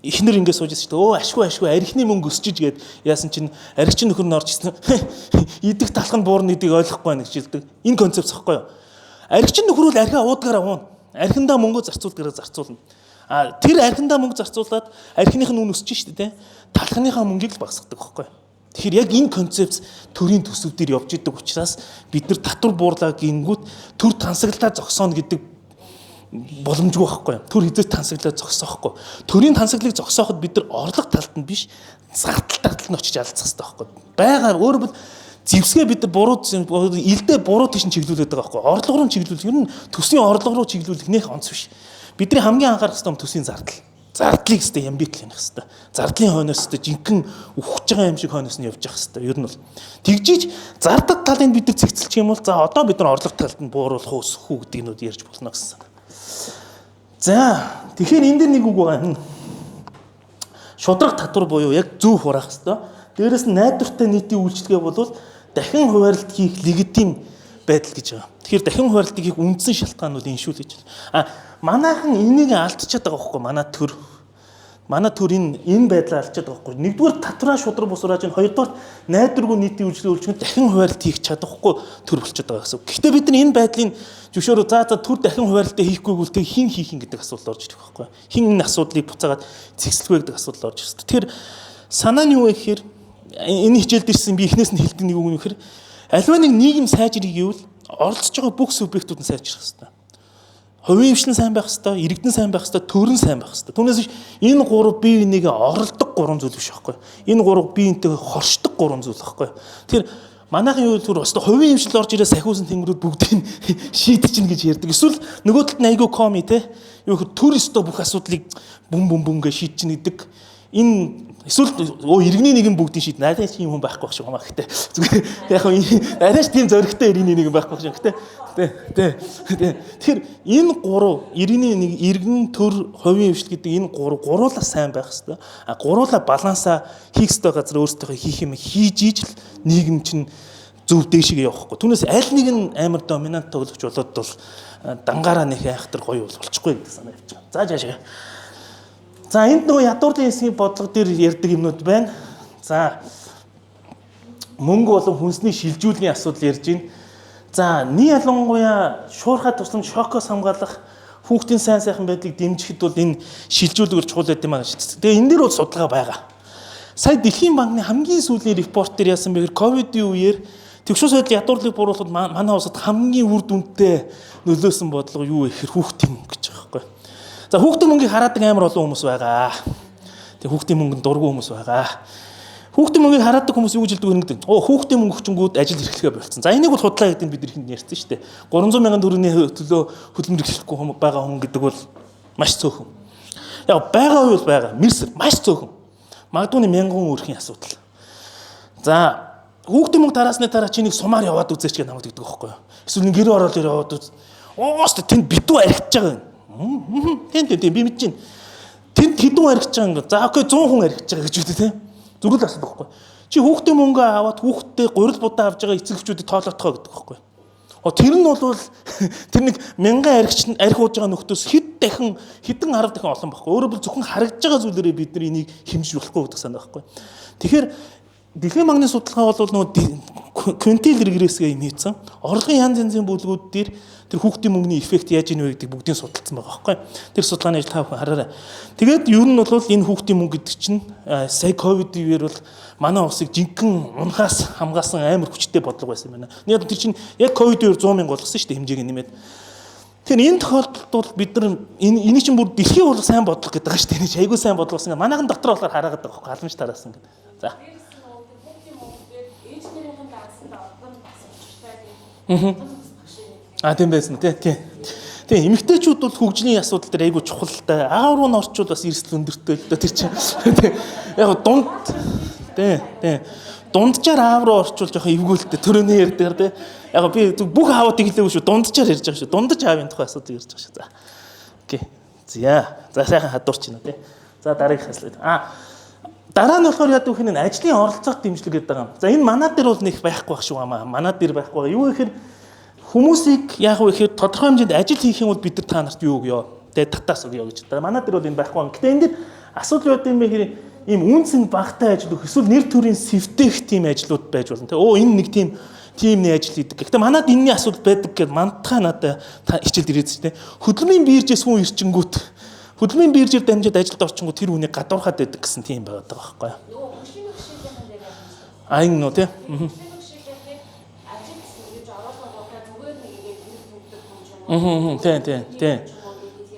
ихнэр ингэ сууж байсан шүү дээ. Ашгүй архины мөнгө өсчиж гээд яасан чинь архичин нөхөр нь орж ирсэн. Идэх талх нь буурна гэдгийг ойлгохгүй байх жилдэг. Энэ концепц واخхой юу? Архичин нөхөр бол архиа уудгаараа уuna. Архиндаа мөнгө зарцуулдгаараа зарцуулна. Тэр архиндаа мөнгө зарцуулаад архиных нь үн өсөж шүү дээ. Талхныхаа мөнгийг л багасгадаг واخхой. Тэгэхээр яг энэ концепц төрийн төсөв дээр явж идэг учраас бид нар татвар буурлаа гингүүт төр тансаглалаа зогсооно гэдэг боломжгүй байхгүй юу? Төр хизээ тансаглалаа зогсоохгүй. Төрийн тансаглалыг зогсооход бид нар орлого талд нь биш зардал талд нь очиж алдах хэрэгтэй байхгүй юу? Бага өөрөөр зэвсгээ бид нар буруу илдээ буруу тийш чиглүүлээд байгаа байхгүй юу? Орлого руу чиглүүлэх ер нь төсвийн орлого руу чиглүүлэх нэх онц биш. Бидний хамгийн анхаарах хэрэгтэй төсвийн зардал. Зардлыг өстэй ямбитл хянах хэрэгтэй. Зардлын хойноос өстэй жинхэнэ үхэж байгаа юм шиг хойноос нь явж явах хэрэгтэй. Ер нь бол тэгжиж зардал талыг бид нар цэгцэлчих юм бол за одоо бид нар орлого талд нь бууруулах уу өсөх үү гэдгийг нь ярьж болно гэсэн. За тэгэхээр энэ дэр нэг үг байгаа. Шудраг татвар буюу яг зөв хураах хэрэгтэй. Дээрээс нь найдвартай нийтийн үйлчилгээ бол дахин хуваарлт хийх легитим байдал гэж байгаа. Тэгэхээр дахин хуваарлтыг хийх үндсэн шалтгаанууд энэ шүү л гэж байна. Манайхан энийг алдчихад байгаа байхгүй манай төр. Манай төр энэ байдлаа алдчихад байгаа байхгүй. Нэгдүгээр татвараа шудраг босруулж байна. Хоёрдугаар найдваргүй нийтийн үйлчлэгээ үйлчлэгэн дахин хуваарлт хийх чадахгүй төр болчиход байгаа гэсэн. Гэхдээ бид нар энэ байдлын зөвшөөрөө за төр дахин хуваарлтаа хийхгүйгүүл тэг хин хийх гэдэг асуудал орж ирэх байхгүй. Хин энэ асуудлыг буцаагаад цэгцлэхгүй гэдэг асуудал орж ирсэн. Тэгэхээр санаа нь юу вэ гэхээр энэ хичээлд ирсэн би эхнээс нь хэлдэг нэг үг нь гэхээр аливаа нэг нийгэм сайжрыг гэвэл оролцож байгаа бүх субъектууд нь сайжрах хэрэгтэй. Хувийн хвшлэн сайн байх хэрэгтэй, иргэдэн сайн байх хэрэгтэй, төрөн сайн байх хэрэгтэй. Түүнээс биш энэ гурав бие бинийгээ оролдог гурван зүйл биш байхгүй. Энэ гурав биентэй хоршдог гурван зүйл байхгүй. Тэгэхээр манайхан юу гэвэл бас хувийн хвшил орж ирээ сахиусан тэнгэрүүд бүгдийг шийдчихнэ гэж ярьдаг. Эсвэл нөгөө талд нь айгүй коми те юу гэхээр төр өстө бүх асуудлыг бүнгээ шийдчихнэ гэдэг. Энэ эсвэл иргэний нэгэн бүгдийг шийднэ. Арайч юм хүн байхгүй байх шиг хамаа гэхдээ. Зүгээр яг нь арайч тийм зоригтой иргэний нэгэн байхгүй байх шиг гэхдээ. Тэгэхээр энэ гурав иргэний нэг иргэн төр хувийн хвшил гэдэг энэ гуруулаа сайн байх хэрэгтэй. Гуруулаа балансаа хийх ёстой газар өөрсдөө хийх юм хийж ижил нийгэм чинь зөв дэшигээ явахгүй. Түүнээс аль нэг нь амар доминант тоглогч болоод бол дангаараа нэг айхтар гоё болчихгүй гэдэг санаа явж байгаа. За жаашаа. За энд нөгөө ядуурлын хэсгийн бодлого дээр ярьдаг юмнууд байна. За мөнгө болон хүнсний шилжүүлгийн асуудал ярьж байна. За нэг ялангуяа шуурхай тусламж шокоос хамгаалах хүүхдийн сайн сайхан байдлыг дэмжихэд бол энэ шилжүүлгээр чухал байт юм аа гэж. Тэгээ энэ дээр бол судалгаа байгаа. Сая Дэлхийн банкны хамгийн сүүлийн репорт дээр яасан бэ гэхээр ковидын үеэр тэгшүү соёлын ядуурлыг бууруулахад манай улсад хамгийн үр дүнтэй нөлөөсөн бодлого юу вэ гэхээр хүүхдийн мөнгө гэж байгаа байхгүй. За хүүхдийн мөнгийг хараадаг амар олон хүмүүс байгаа. Тэг хүүхдийн мөнгөнд дургүй хүмүүс байгаа. Хүүхдийн мөнгийг хараадаг хүмүүс юу гэж хэлдэг вэ гэдэг. Хүүхдийн мөнгө хүчингүүд ажил эрхлэгээ болцсон. За энийг бол худлаа гэдэг нь бид ихэнд ярьсан шүү дээ. 300 мянган төгрөгийн төлөө хөдөлмөр эрхлэхгүй байгаа хүн гэдэг бол маш цөөхөн. Яг байгаа үйл байгаа. Мэрсэр маш цөөхөн. Магадгүй 1000 өрхийн асуудал. За хүүхдийн мөнгө тараасны дараа чи нэг сумаар яваад үзээч гэж намайг гэдэг байхгүй юу? Эсвэл гэр ороод яваад үз. Тэнд битүү архиж байгаа юм. Тийм би мэдэж байна. Тэнд хэдэн архиж байгаа юм. За окей 100 хүн архиж байгаа гэж үү те. Зүрхэл асуу байхгүй. Чи хүүхдийн мөнгө аваад хүүхдтэй гурил будаа авж байгаа эцэг эхчүүдийг тоолоотгоо гэдэг байхгүй. Тэр нь бол тэр нэг 1000 архи ууж байгаа нөхдөөс хэдэн 10 дахин олон байхгүй. Өөрөөр хэлбэл зөвхөн харагдж байгаа зүйлээрээ бид нар энийг хэмжиж болохгүй гэдэг санаа байхгүй. Тэгэхээр Дэлхийн банкны судалгаа бол нөгөө квинтил регрессгээ юм хийсэн. Орлогын янз янзын бүлгүүд дээр тэр хүүхдийн мөнгөний эффект яаж ийнэ вэ гэдэг бүгдийг судалсан байгаа байхгүй. Тэр судалгааны та бүхэн хараарай. Тэгээд ер нь бол энэ хүүхдийн мөнгө гэдэг чинь сая ковидын үеэр бол манай улсыг жинхэнэ унахаас хамгаалсан амар хүчтэй бодлого байсан юм байна. Яг тэр чинь яг ковидын үеэр 100 мянга болгосон шүү дээ хэмжээг нэмээд. Тэгэхээр энэ тохиолдолд бол бид нар энийг чинь бүр дэлхийн бол сайн бодлого гэдэг байгаа шүү дээ. Энийг айгүй сайн бодлогосон. Манайхан дотор болохоор хараагаад байгаа байхгүй. Халамж тараасан гэдэг. За. Тийм байсан тий. Тэгээ эмэгтэйчүүд бол хөгжлийн асуудал дээр айгүй чухал та. Аав руу н орчвол бас эрсдэл өндөртэй л да тэр чинь. Яг дунд дунджаар аав руу орчвол жоохон эвгүүлтэй төрөний ярьдаг тий. Яг би бүх аавуудыг хэлээгүй шүү. Дунджаар ярьж байгаа шүү. Дундаж аавын тухай асуудал ярьж байгаа шүү. За. Окей. За сайхан хадуурч байна тий. За дараагийн хаслаад. Дараа нь болохоор яадаг вэ? Ажлын оролцоог дэмжлэг гэдэг юм. За энэ манаа дээр бол нэг байхгүй байх шүү хамаа. Манаа дээр байхгүй. Юу гэхээр хүмүүсийг яг вэ гэхээр тодорхой хэмжээнд ажил хийх юм бол бид нар та нарт юу өгөө? Тэгээ татаас өгөө гэж. Манаа дээр бол энэ байхгүй. Гэтэ энэ дээр асуудал юу юм бэ гэхээр ийм үнцэн багтай ажил өгөх эсвэл нэр төрийн сэвтэх тийм ажлууд байж болно. Тэгээ энэ нэг тиймний ажил хийдэг. Гэхдээ манад энэний асуудал байдаг гэхээр мандтаа надад хичээлд ирээдсэн тийм. Хөдөлмөрийн биржээс хүн ирчингүүт хөдөлмөрийн биржээр дамжаад ажилд орчингууд тэр хүнийг гадуурхаад байдаг гэсэн тийм байгаад байгаа байхгүй юу? айн нөө тий.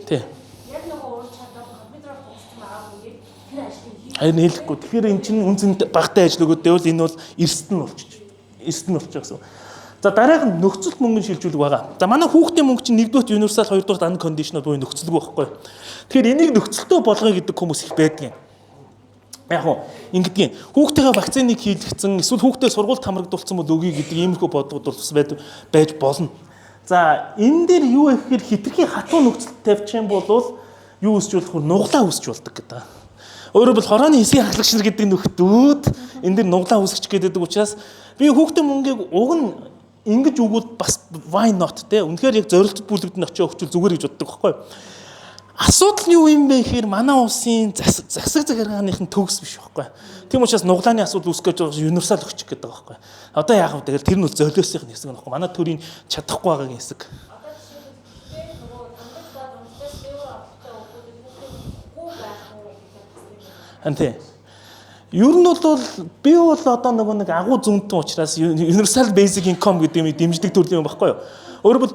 Тий. Харин хэлэхгүй. Тэгэхээр эн чинь үнцэнтэй багтай ажил өгөөдөө бол энэ бол эрсдэл нь болчих. Эрсдэл нь болчих гэсэн. За дараах нь нөхцөл мөнгөний шилжүүлэг байгаа. За манай хүүхдийн мөнгө чинь нэгдүгээр универсал, хоёрдугаар unconditional буюу нөхцөлгүй байхгүй. Тэгэхээр энийг нөхцөлтөө болгоё гэдэг хүмүүс их байдаг юм. Яг уу ингэдгийн хүүхдийнхээ вакциныг хийлгэсэн эсвэл хүүхдээ сургуульд хамрагдуулсан бол өгье гэдэг иймэрхүү бодгод бол бас байж болно. За энэ дээр юу гэхээр хитрхи хатуу нөхцөлд тавьчих юм бол юу үүсч болох вэ? Нуглаа үүсч болдог гэдэг. Өөрөөр бол хорооны хэсгийн халагч нар гэдэг нөхдүүд энэ дэр нуглаа үүсгэж гэдэг учраас би хүүхдийн мөнгийг уг нь ингэж өгвөл бас why not те. Үнэхээр яг зорилтод бүлэгдэнд очиж өгчүүл зүгээр гэж боддог байхгүй. Асуудал нь юу юм бэ гэхээр манай улсын засаг захиргааныхын төгс биш байхгүй. Тийм учраас нуглааны асуудал үүсгэж байгаа универсал өгчих гэдэг байгаа байхгүй. Одоо яах вэ? Тэгэхээр тэр нь бол золиосынх нь хэсэг нөхгүй. Манай төрийн чадахгүй байгаагийн хэсэг. Анте. Ер нь бол би бол одоо нэг агуу зүнтэн учраас universal basic income гэдэг юм дэмждэг төрлийн юм баггүй юу. Өөрөөр бол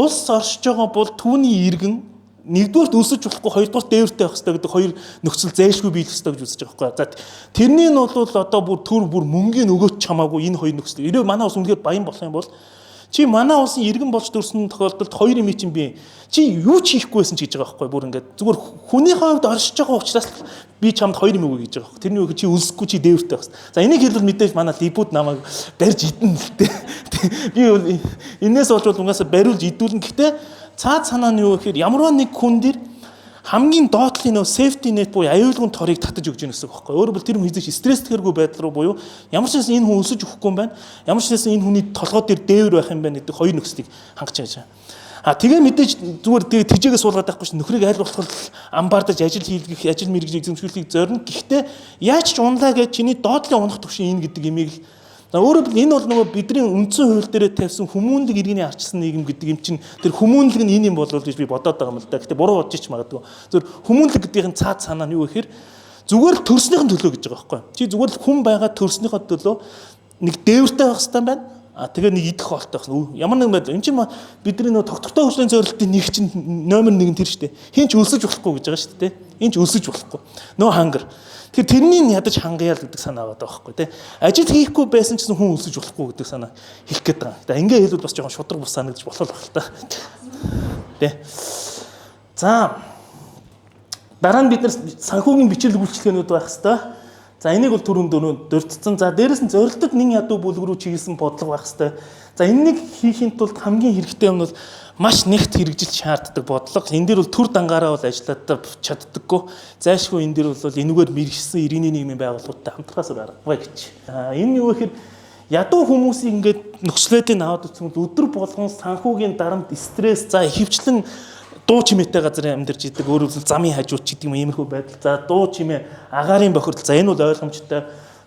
улс оршиж байгаа бол түүний иргэн нэгдүгээрт өсөж болохгүй, хоёрдугаарт дээвэртэй байх хэрэгтэй гэдэг хоёр нөхцөл зайлшгүй биелэх хэрэгтэй гэж үзэж байгаа байхгүй. За тэрний нь бол одоо бүр мөнгөний өгөөч чамаагүй энэ хоёр нөхцөл. Ирээ манай ус үнэхээр баян болох юм бол чи манай улсын иргэн болж төрсөн тохиолдолд хоёр юм чинь би чи юу ч хийхгүй байсан ч гэж байгаа байхгүй. Бүр ингээд зүгээр хүний хувьд оршиж байгаа учраас би чамд хоёр юм өгье гэж байгаа байхгүй. Тэрний үг чи үлсэхгүй чи дээвэртэй байх. За энийг хэлбэл мэдээж манай либуд намайг барьж идэн л дээ. Би энээс болж угаасаа бариулж идүүлнэ. Гэхдээ цаад санаа нь юу гэхээр ямарваа нэг хүн дээр хамгийн доотлын нөө safety net буюу аюулгүй торыг татаж өгч яах гэсэн үг байхгүй. Өөрөөр хэлбэл тэр хүн хийж стресстгэргүй байдал руу буюу ямар ч байсан энэ хүн өсөж өгөхгүй юм байна. Ямар ч байсан энэ хүний толгой дээр дээвэр байх юм байна гэдэг хоёр нөхцөлийг хангаж байгаа. Тэгээ мэдээж зүгээр тэжээгээ суулгаад байхгүй ш нөхрийг айл болох амбаардаж ажил хийлгэх, ажил мэргэжийг эзэмшүүлэхийг зорино. Гэхдээ яаж ч унлаа гэж чиний доотлын унах төвшин энэ гэдэг имийг л өөрөөр хэлбэл энэ бол нөгөө бидний үндсэн хууль дээр тавьсан хүмүүнлэг иргэний арчсан нийгэм гэдэг юм чинь тэр хүмүүнлэг нь энэ юм болов гэж би бодоод байгаа юм л да. Гэтэ буруу бодож ч магадгүй. Зөв хүмүүнлэг гэдгийн цаад санаа нь юу гэхээр зүгээр л төрснийхэн төлөө гэж байгаа байхгүй. Чи зүгээр л хүн байгаа төрснийхөө төлөө нэг дээвэртэй байх хэрэгтэй байна. Тэгээ нэг идэх хоолтой байх. Ямар нэгэн байдлаар энэ чинь бидний нөгөө тогтвортой хөгжлийн зорилтын нэг чинь номер 1 нь тэр шүү дээ. Хин ч өлсөж болохгүй гэж байгаа шүү дээ. Энэ ч өлсөж болохгүй. No hunger. Тэгэхээр тэрнийг ядаж хангаяа л гэдэг санаа байгаа байхгүй тий. Ажил хийхгүй байсан ч хүн өлсөж болохгүй гэдэг санаа хэлэх гээд байгаа. За ингээ хэлбэл бас жоохон шудраг бус санагдаж болох байх л та. Тий. За дараа нь бид нар санхүүгийн бичил үйлчлэгээнүүд байх хэвээр. За энийг бол түрүүн дурдсан. За дээрэс нь зорилтод нэн ядуу бүлэг рүү чиглэсэн бодлого байх хэвээр. За энэнийг хийхин тулд хамгийн хэрэгтэй юм бол маш нэгт хэрэгжилт шаарддаг бодлого. Энэ дээр бол төр дангаараа бол ажиллаад чаддаггүй. Зайлшгүй энэ дээр бол энүүгээр мэрэгсэн иргэний нийгмийн байгууллагуудтай хамтраас гаргаваа гэж. Энэ юу гэхээр ядуу хүмүүсийг ингээд нөхцөлөдөө аваад үзсэн өдөр болгон санхүүгийн дарамт стресс за ихэвчлэн дуу чимээтэй газар амьдарч идэг. Өөрөөр хэлбэл замын хажууд ч гэдэг юм иймэрхүү байдал. За дуу чимээ агаарын бохирдол. За энэ бол ойлгомжтой.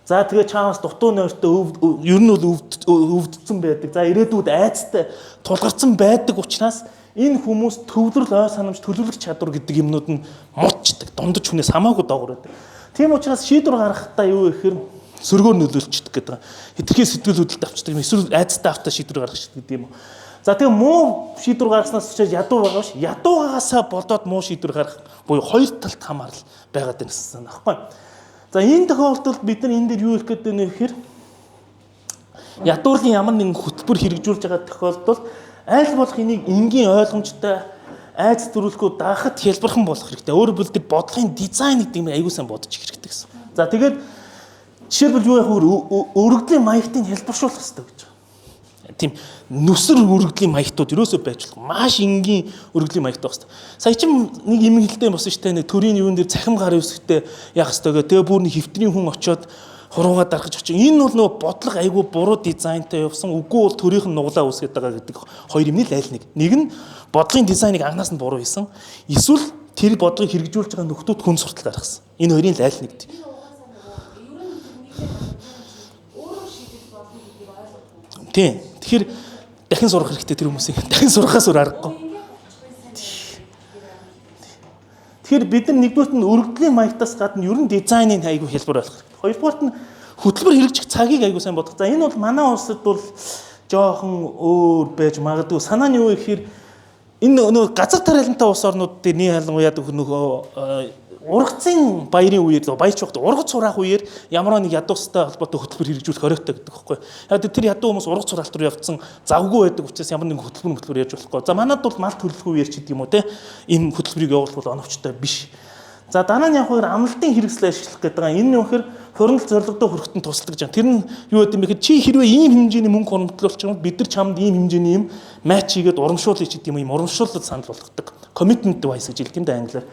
За тэгээ чаавас дутуу нойртой ер нь бол өвдсөн байдаг. За ирээдүйд айцтай тулгарсан байдаг учраас энэ хүмүүс төвлөрөл ой санамж төлөвлөх чадвар гэдэг юмнууд нь муудчдаг. Дундаж хүнээс хамаагүй доогор байдаг. Тийм учраас шийдвэр гаргахтаа юу гэхээр сөргөөр нөлөөлчдөг гэдэг. Хитрхи сэтгэл хөдлөлт авчдаг юм. Эсвэл айцтай автаа шийдвэр гаргахчдаг гэдэг юм. За тэгээ муу шийдвэр гаргаснаас учраас ядуу байгаа ш. Ядуугаасаа болоод муу шийдвэр гаргах буюу хоёр талт хамаарал байгаад байна гэсэн санаа байхгүй. За энэ тохиолдолд бид нар энэ дээр юу хэлэх гээд байна вэ гэхээр ядуурлын ямар нэгэн хөтөлбөр хэрэгжүүлж байгаа тохиолдолд аль болох энийг энгийн ойлгомжтой айц төрүүлэхгүй даахад хэлбэрхэн болох хэрэгтэй. Өөрөөр хэлбэл тэр бодлогын дизайн гэдэг юм аягүй сайн бодож хэрэгтэй гэсэн. За тэгээд жишээлбэл юу яах вэ? Өргөдлийн маягтыг хэлбэршүүлэх хэрэгтэй гэж. Тийм нүсэр өргөдлийн маягтууд ерөөсөө байжлах маш энгийн өргөдлийн маягт байх хэрэгтэй. Сая чинь нэг юм хэлтэй болсон шүү дээ. Нэг төрийн юун дээр цахим гар үсгтэй яах хэрэгтэй. Тэгээ бүр нэг хэвтрийн хүн очиод хуруугаа дарахж очив. Энэ бол нөгөө бодлого айгүй буруу дизайнтай явсан. Үгүй бол төрийнх нь нуглаа үсгээд байгаа гэдэг хоёр юмний айл нэг. Нэг нь бодлогын дизайныг анханаас нь буруу хийсэн. Эсвэл тэр бодлогыг хэрэгжүүлж байгаа нөхдүүд хүн суртал гаргасан. Энэ хоёрын айл нэг. Тийм. Тэгэхээр дахин сурах хэрэгтэй тэр хүмүүсийг. Дахин сурахаас өөр аргагүй. Тэгэхээр бид нар нэгдүгээрт нь өргөдлийн маягтаас гадна ер нь дизайнын айгүй хэлбэр болох хэрэгтэй. Хоёрдугаарт нь хөтөлбөр хэрэгжих цагийг аягүй сайн бодох. За энэ бол манай улсад бол жоохон өөр байж магадгүй. Санаа нь юу гэхээр энэ нөгөө газар тариалантай улс орнууд дээр нэг ялангуяа нөгөө ургацын баярын үеэр баярч багт ургац сураах үеэр ямар нэг ядуустай холбоотой хөтөлбөр хэрэгжүүлэх оройтой гэдэг байхгүй. Яг тэр ядуу хүмүүс ургац сураалт руу явцсан завгүй байдаг учраас ямар нэг хөтөлбөр яаж болохгүй. За манад бол мал төлөвлөгөө үеэр ч гэдэг юм уу те энэ хөтөлбөрийг явуулах бол оновчтой биш. За дараа нь яг хоёр амралтын хэрэгслээ ашиглах гэдэг байгаа. Энэ нь өнөхөр хурал зорилгодоо хүрэхтэн тусалдаг жаа. Тэр нь юу гэдэг юм бэ гэхээр чи хэрвээ ийм хэмжээний мөнгө хөрөнгөлүүлж байгаа бол бид нар чамд ийм хэмжээний юм матч хийгээд урамшуулъя гэдэг юм урамшуулалт санал болгодог. Commitment wise гэж хэлдэг юм да англиар.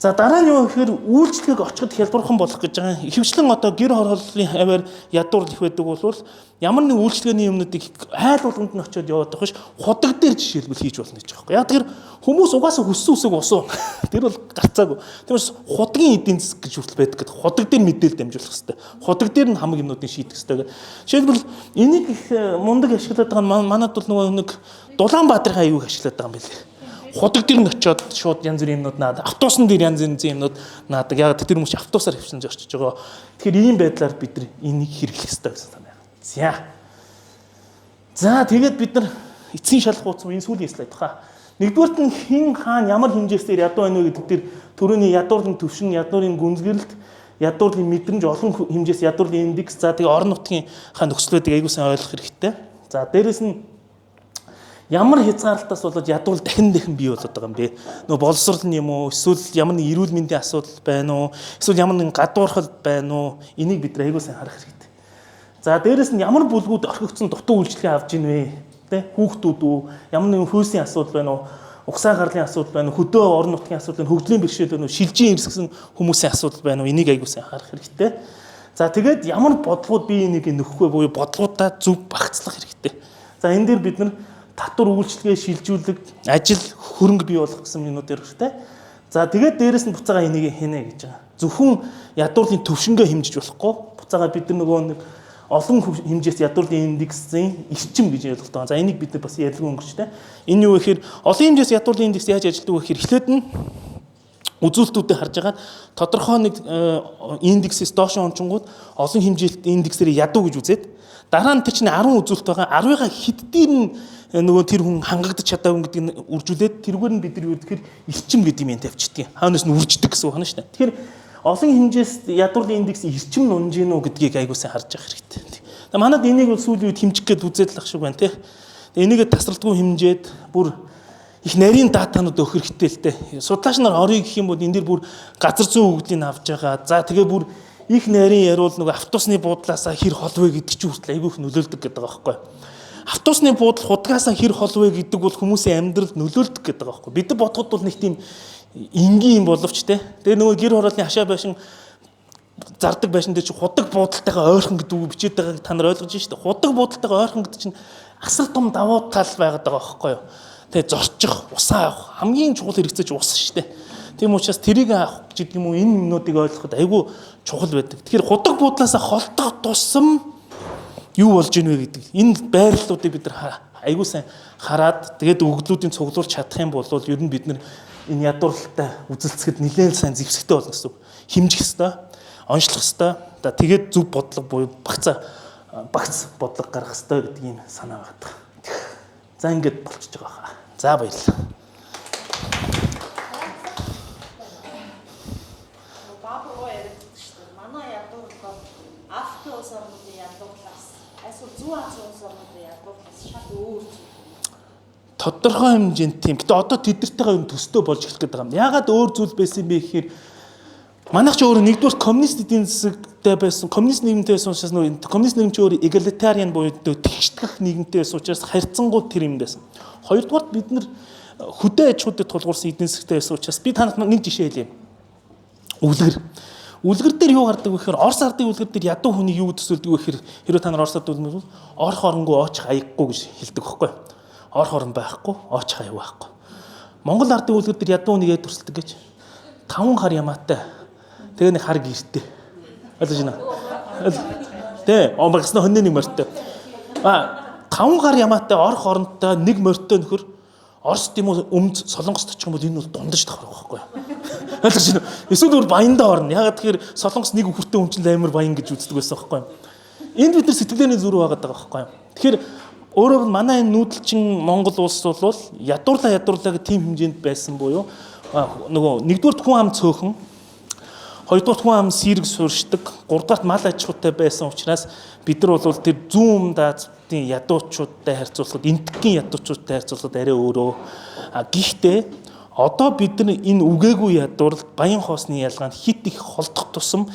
За дараа нь юу гэхээр үйлчлэгийг очиход хялбархан болох гэж байгаа. Ихэвчлэн одоо гэр хорооллын хаваар ядуур их байдаг бол ямар нэг үйлчлэгээний юмнуудыг айл болгонд нь очиод яваад байх ш худаг дээр жишээлбэл хийж болно гэж байгаа юм. Яг тэр хүмүүс угаасаа хүссэн үсэг усуу. Тэр бол гарцаагүй. Тиймээс худгийн эдийн засаг гэж хүртэл байдаг гэдэг. Худаг дээр мэдээлэл дамжуулах хэрэгтэй. Худаг дээр нь хамаг юмнуудыг шийдэх хэрэгтэй. Жишээлбэл энийг их мундаг ашиглаад байгаа нь манад бол нөгөө нэг Дулаанбаатарын аюуг ашиглаад байгаа юм билээ. Худаг дээр нь очиод шууд янз бүрийн юмнууд наад автобусн дээр янз бүрийн юмнууд наадаг. Яг тэр хүмүүс автобусаар хөвчнөж очиж байгаа. Тэгэхээр ийм байдлаар бид нар энийг хэрэглэх ёстой гэсэн санаа байна. За тэгээд бид нар эцсийн шалах хуудас энэ сүүлийн слайд хаа. Нэгдүгээрт нь хэн хаана ямар хэмжээсээр ядуу байна вэ гэдэг дээр төрөний ядуурлын төвшин, ядуурын гүнзгийрэлт, ядуурлын мэдрэмж олон хэмжээс ядуурлын индекс за тэгээд орон нутгийн нөхцөл байдгийг аягүй сайн ойлгох хэрэгтэй. За дээрэс нь ямар хязгаарлалтаас болоод ядуул дахин бий болоод байгаа юм бэ? Нөө боловсрол нь юм уу? Эсвэл ямар нэг эрүүл мэндийн асуудал байна уу? Эсвэл ямар нэг гадуурхал байна уу? Энийг бид аягүй сайн харах хэрэгтэй. За дээрэс нь ямар бүлгүүд орхигдсон дутуу үйлчлэгээ авж ийн вэ? Тэ хүүхдүүд үү? Ямар нэгэн хөөсийн асуудал байна уу? Угсаа гарлын асуудал байна уу? Хөдөө орон нутгийн асуудал байна уу? Хөгжлийн бэрхшээл байна уу? Шилжийн ирсгсэн хүмүүсийн асуудал байна уу? Энийг аягүй сайн харах хэрэгтэй. За тэгээд ямар бодлогод би энийг нөхөх вэ? Буюу бодлогуудаа зөв багцлах хэрэгтэй. За энэ дээр бид нар татвар үйлчлэгээ шилжүүлэг, ажил хөрөнгө бий болгох гэсэн юмнууд хэрэгтэй. За тэгээд дээрэс нь буцаага энийг хийнэ гэж байгаа. Зөвхөн ядуурлын төвшнгөө хэмжиж болохгүй. Буцаага бид нар нөгөө нэг олон хэмжээс ядуурлын индексийн эрчим гэж ойлгох таа. За энийг бид нар бас ярилгүй өнгөрчтэй. Энэ юу гэхээр олон хэмжээс ядуурлын индекс яаж ажилладаг вэ гэхээр эхлээд нь үзүүлэлтүүдэд харж байгаа тодорхой нэг индексээс доош ончингууд олон хэмжээтэй индексээр ядуу гэж үзээд дараа нь тэр чинь 10 үзүүлэлт байгаа. 10-ыг хэддээр нь нөгөө тэр хүн хангагдаж чадаагүй гэдгийг үржүүлээд тэргээр нь бид нар юу гэхээр эрчим гэдэг юм тавьчихдаг. Хаанаас нь үрждэг гэсэн үг байна шүү дээ. Тэгэхээр олон хэмжээс ядуурлын индекс эрчим нунж гинөө гэдгийг аягүй сайн харж явах хэрэгтэй. Манайд энийг бол сүүлийн үед хэмжих гээд үзээд л ах шиг байна тий. Энийг тасралтгүй хэмжээд бүр их нарийн датанууд өгөх хэрэгтэй л дээ. Судлаач нар орё гэх юм бол энэ дэр бүр газар зүйн өгдлийг авж байгаа. За тэгээ бүр их нарийн яриул нөгөө автобусны буудлаасаа хэр хол вэ гэдэг чинь хүртэл аягүй их нөлөөлдөг гэдэг байгаа байхгүй. Автобусны буудал худгаасаа хэр хол вэ гэдэг бол хүмүүсийн амьдралд нөлөөлдөг гэдэг байгаа байхгүй. Бид нар бодоход бол нэг тийм энгийн юм боловч те. Тэгээ нөгөө гэр хорооллын хашаа байшин зардаг байшин дээр чи худаг буудалтайгаа ойрхон гэдэг үг бичээд байгааг та нар ойлгож байна шүү дээ. Худаг буудалтайгаа ойрхон гэдэг чинь асар том давуу тал байгаад байгаа байхгүй юу. Тэгээ зорчих, усаа авах хамгийн чухал хэрэгцээ чи ус шүү дээ. Тийм учраас тэрийг авах гэдэг юм уу энэ юмнуудыг ойлгоход айгүй чухал байдаг. Тэгэхээр худаг буудлаасаа холдох тусам юу болж ийн вэ гэдэг. Энэ байрлалуудыг бид нар айгүй сайн хараад тэгээд өгдлүүдийн цуглуулж чадах юм бол ер нь бид нар энэ ядуурлалтай үзэлцэхэд нэлээд сайн зэвсэгтэй болно гэсэн үг. Хэмжих ёстой, онцлох ёстой. Тэгээд зөв бодлого буюу багц бодлого гаргах ёстой гэдэг ийм санаа байна. За ингэж болчихж байгаа хаа. За баярлалаа. Бааброо яриад шүү дээ. Манай ядуурлал авто улс орнуудын ядуурлаас эсвэл зүүн Азийн улс орнуудын ядуурлаас шал өөр зүйл. Тодорхой хэмжээнд тийм. Гэтэ одоо тэднэртэйгээ юм төстэй болж эхлэх гэдэг юм. Яагаад өөр зүйл байсан бэ гэхээр манайх ч өөрөө нэгдүгээр коммунист эдийн засагтай байсан. Коммунист нийгэмтэй байсан учраас нөгөө коммунист нийгэм ч өөрөө эгалитариан буюу тэгштгэх нийгэмтэй байсан учраас харьцангуй тэр юм байсан. Хоёрдугаар бид нар хөдөө аж ахуйд тулгуурсан эдийн засагтай байсан учраас би танад нэг жишээ хэлье. Үлгэр. Үлгэр дээр юу гардаг вэ гэхээр Орос ардын үлгэр дээр ядуу хүний юу төсөөлдөг вэ гэхээр хэрвээ та нар Оросд үлмэл орох оронгоо очих аяггүй гэж хэлдэг байхгүй. Орох орон байхгүй, очих аяг байхгүй. Монгол ардын үлгэр дээр ядуу хүнийг яд төрсөлдөг гэж 5 хар ямаатай. Тэгээ нэг хар гэртэй. Ойлгож байна. Тэ, омгосноо хоньны нэг морьтой. 5 хар ямаатай орох оронтой нэг морьтой нөхөр Орос тийм үү өмд Солонгост очих юм бол энэ бол дундаж давхар байхгүй. Ойлгож байна. Эсвэл өөр баяндаа орно. Ягаад тэгэхээр Солонгос нэг хүртээ хүн чинь амар баян гэж үздэг байсан байхгүй юу? Энд бид нар сэтгэлээний зүрх байгаад байгаа байхгүй юу? Тэгэхээр өөрөөр нь манай энэ нүүдэлчин Монгол улс бол ядуурлаа гэх тийм хэмжээнд байсан буюу нөгөө нэгдүгээр хүн ам цөөхөн, хоёрдугаар хүн ам сэрэг сууршдаг, гуравдугаар мал аж ахуйтай байсан учраас бид нар бол тэр зүүн даацын ядуучуудтай харьцуулахад энтгийн ядуучуудтай харьцуулахад арай өөрөө. Гэхдээ одоо бид нар энэ үгээгүй ядуурл баян хоосны ялгаанд хит их холдох тусам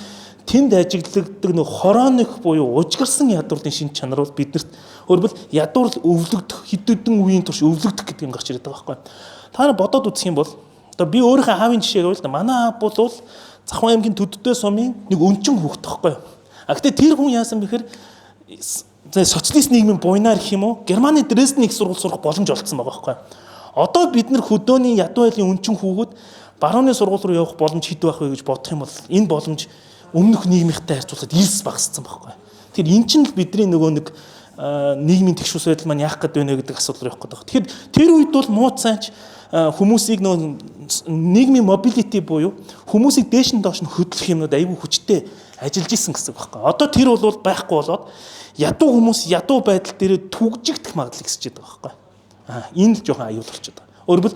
тэнд ажиглагддаг нэг хорооных буюу ужгарсан ядуурлын шин чанар бол биднэрт өөрөлд ядуурл өвлөгдөх хэдэн үеийн турш өвлөгдөх гэдэг юм гарч ирээд байгаа байхгүй. Та нар бодоод үзэх юм бол одоо би өөрийнхөө аавын жишээг авъя л да. Манай аав бол Завхан аймгийн Төддөө сумын нэг өнчин хүүхэд байхгүй. Гэхдээ тэр хүн яасан бэхээр социалист нийгмийн буйнаар гэх юм уу Германы Дрезден их сургууль сурах боломж олгосон байгаа байхгүй. Одоо бид нар хөдөөний ядуу айлын өнчин хүүхэд барууны сургууль руу явах боломж хэд байх вэ гэж бодох юм бол энэ боломж өмнөх нийгмийнхтэй харьцуулахад илс багассан байхгүй. Тэр эн чинь л бидний нөгөө нэг нийгмийн тэгшүүс байдал маань яах гээд байна гэдэг асуудал явах гэдэг. Тэгэхээр тэр үед бол мууцаач хүмүүсийг нөгөө нийгмийн мобилити буюу хүмүүсийг дээш нь доош нь хөдлөх юмнууд айгүй хүчтэй ажиллаж исэн гэсэн үг байхгүй. Одоо тэр бол байхгүй болоод ядуу хүмүүс ядуу байдал дээр түгжигдэх магадлал ихсэж байгаа байхгүй. Энэ л жоохон аюул болчиход байгаа. Өөрөлд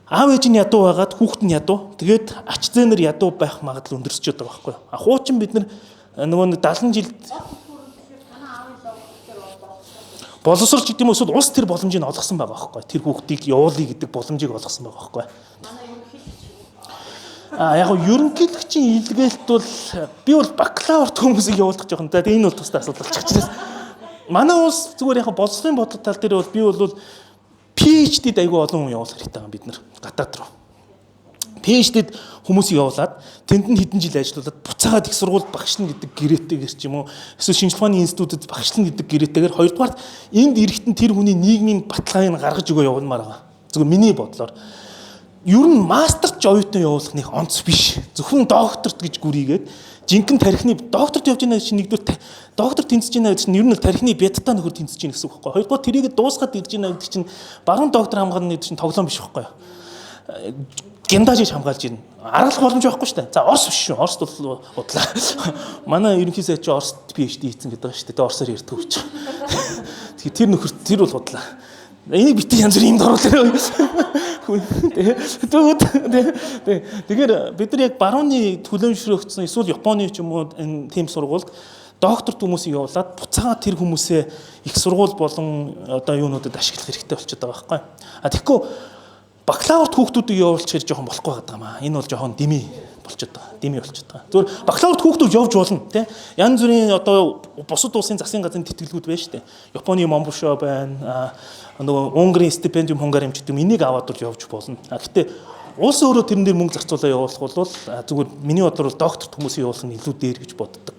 аав ээж нь ядуу байгаад хүүхэд нь ядуу. Тэгээд ач зээнэр ядуу байх магадлал өндөрсөж байгаа байхгүй. Хуучин бид нар нөгөө 70 жил боловсролч гэдэг юм эсвэл улс тэр боломжийг олгосон байгаа байхгүй. Тэр хүүхдийг явуулъя гэдэг боломжийг олгосон байгаа байхгүй. Яг нь ерөнхийлөгчийн илгээлт бол би бол бакалаврт хүмүүсийг явуулах жоохон. Тэгээ энэ бол тусдаа асуудал болчихчихсан. Манай улс зүгээр яг боловсролын бодлого тал дээр бол би бол PhD-д айгүй олон хүн явуулах хэрэгтэй байгаа бид нар гадаад руу. PhD-д хүмүүсийг явуулаад тэнд нь хэдэн жил ажиллуулад буцаагаад их сургуульд багшлна гэдэг гэрээтэйгэр ч юм уу эсвэл шинжлэх ухааны институтэд багшлна гэдэг гэрээтэйгэр хоёрдугаар энд ирэхтэн тэр хүний нийгмийн баталгааг гаргаж өгөө явуулмаар байгаа. Зөвхөн миний бодлоор ер нь мастерч оюутан явуулах нэг онц биш. Зөвхөн докторт гэж гүрийгээд жинхэнэ тархины докторт явж байгаа чинь нэгдүгээр доктор тэнцэж байгаа чинь ер нь тархины бядтай нөхөр тэнцэж байгаа гэсэн үг байхгүй. Хоёрдугаар тэрийг дуусгаад ирж байгаа гэдэг чинь баруун доктор хамгаална гэдэг чинь тоглоом биш байхгүй. Гендажиж хамгаалж ирнэ. Аргалах боломж байхгүй шүү дээ. За Орос биш шүү. Оросд бол удлаа. Манай ерөнхий сайд чи Оросд PhD хийсэн гэдэг байгаа шүү дээ. Оросоор ярьдаг гэж. Тэгэхээр тэр нөхөр тэр бол удлаа. Энийг битгий янз бүрийн юмд оруулаа. Тэгэхээр бид нар яг барууны төлөөлшрөгдсөн эсвэл Японы ч юм уу энэ тим сургуульд докторт хүмүүсийг явуулаад буцаагаад тэр хүмүүсээ их сургууль болон одоо юунуудад ашиглах хэрэгтэй болчиход байгаа байхгүй. Тэгэхгүй бакалаврт хүүхдүүдийг явуулчихэр жоохон болохгүй байгаа юм аа. Энэ бол жоохон дими болчиход байгаа. Дими болчиход байгаа. Зүгээр бакалаврт хүүхдүүд явж болно тий. Янз бүрийн одоо бусад улсын засгийн газрын тэтгэлгүүд байна шүү дээ. Японы Момбушо байна. Нөгөө Унгарийн стипендиум Хунгари юм ч гэдэг юм энийг аваад бол явж болно. Гэхдээ улс өөрөө тэрэн дээр мөнгө зарцуулаад явуулах бол зүгээр миний бодлоор докторт хүмүүсийг явуулах нь илүү дээр гэж боддог.